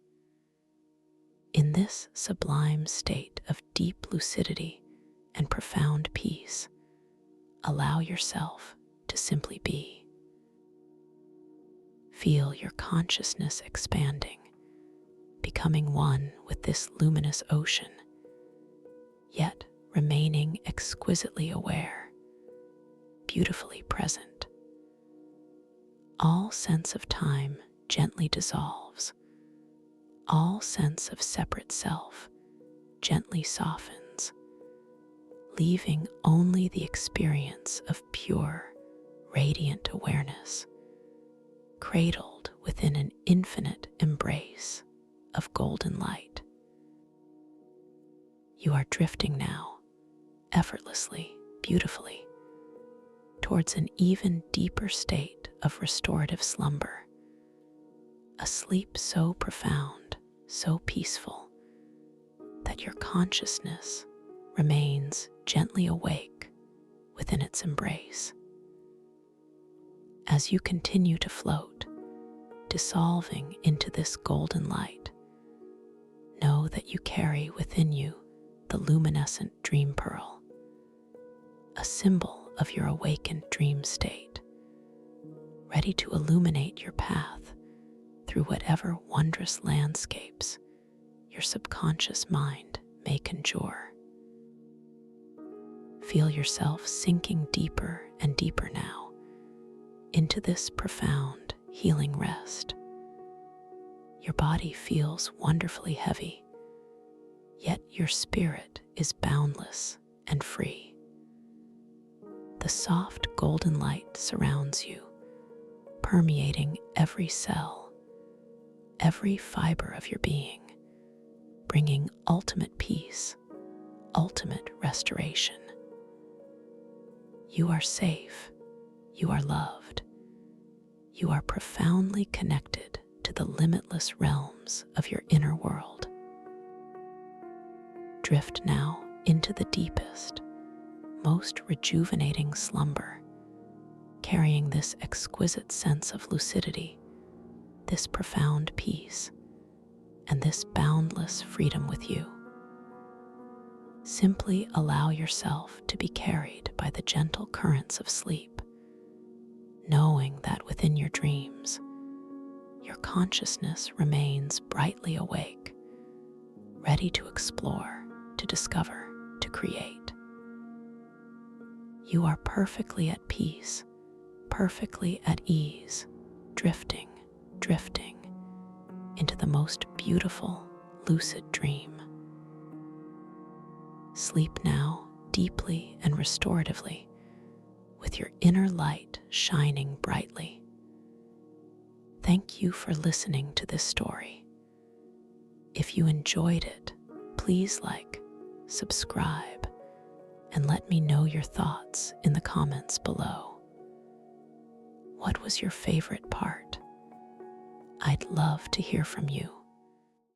In this sublime state of deep lucidity and profound peace, allow yourself to simply be. Feel your consciousness expanding, becoming one with this luminous ocean, yet remaining exquisitely aware, beautifully present. All sense of time gently dissolves. All sense of separate self gently softens, leaving only the experience of pure, radiant awareness, cradled within an infinite embrace of golden light. You are drifting now, effortlessly, beautifully, towards an even deeper state of restorative slumber, a sleep so profound, so peaceful, that your consciousness remains gently awake within its embrace. As you continue to float, dissolving into this golden light, know that you carry within you the luminescent dream pearl, a symbol of your awakened dream state, ready to illuminate your path through whatever wondrous landscapes your subconscious mind may conjure. Feel yourself sinking deeper and deeper now into this profound healing rest. Your body feels wonderfully heavy, yet your spirit is boundless and free. The soft golden light surrounds you, permeating every cell, every fiber of your being, bringing ultimate peace, ultimate restoration. You are safe, you are loved, you are profoundly connected to the limitless realms of your inner world. Drift now into the deepest, most rejuvenating slumber, carrying this exquisite sense of lucidity, this profound peace, and this boundless freedom with you. Simply allow yourself to be carried by the gentle currents of sleep, knowing that within your dreams, your consciousness remains brightly awake, ready to explore, to discover, to create. You are perfectly at peace, perfectly at ease, drifting into the most beautiful, lucid dream. Sleep now deeply and restoratively, with your inner light shining brightly. Thank you for listening to this story. If you enjoyed it, please like, subscribe, and let me know your thoughts in the comments below. What was your favorite part? I'd love to hear from you.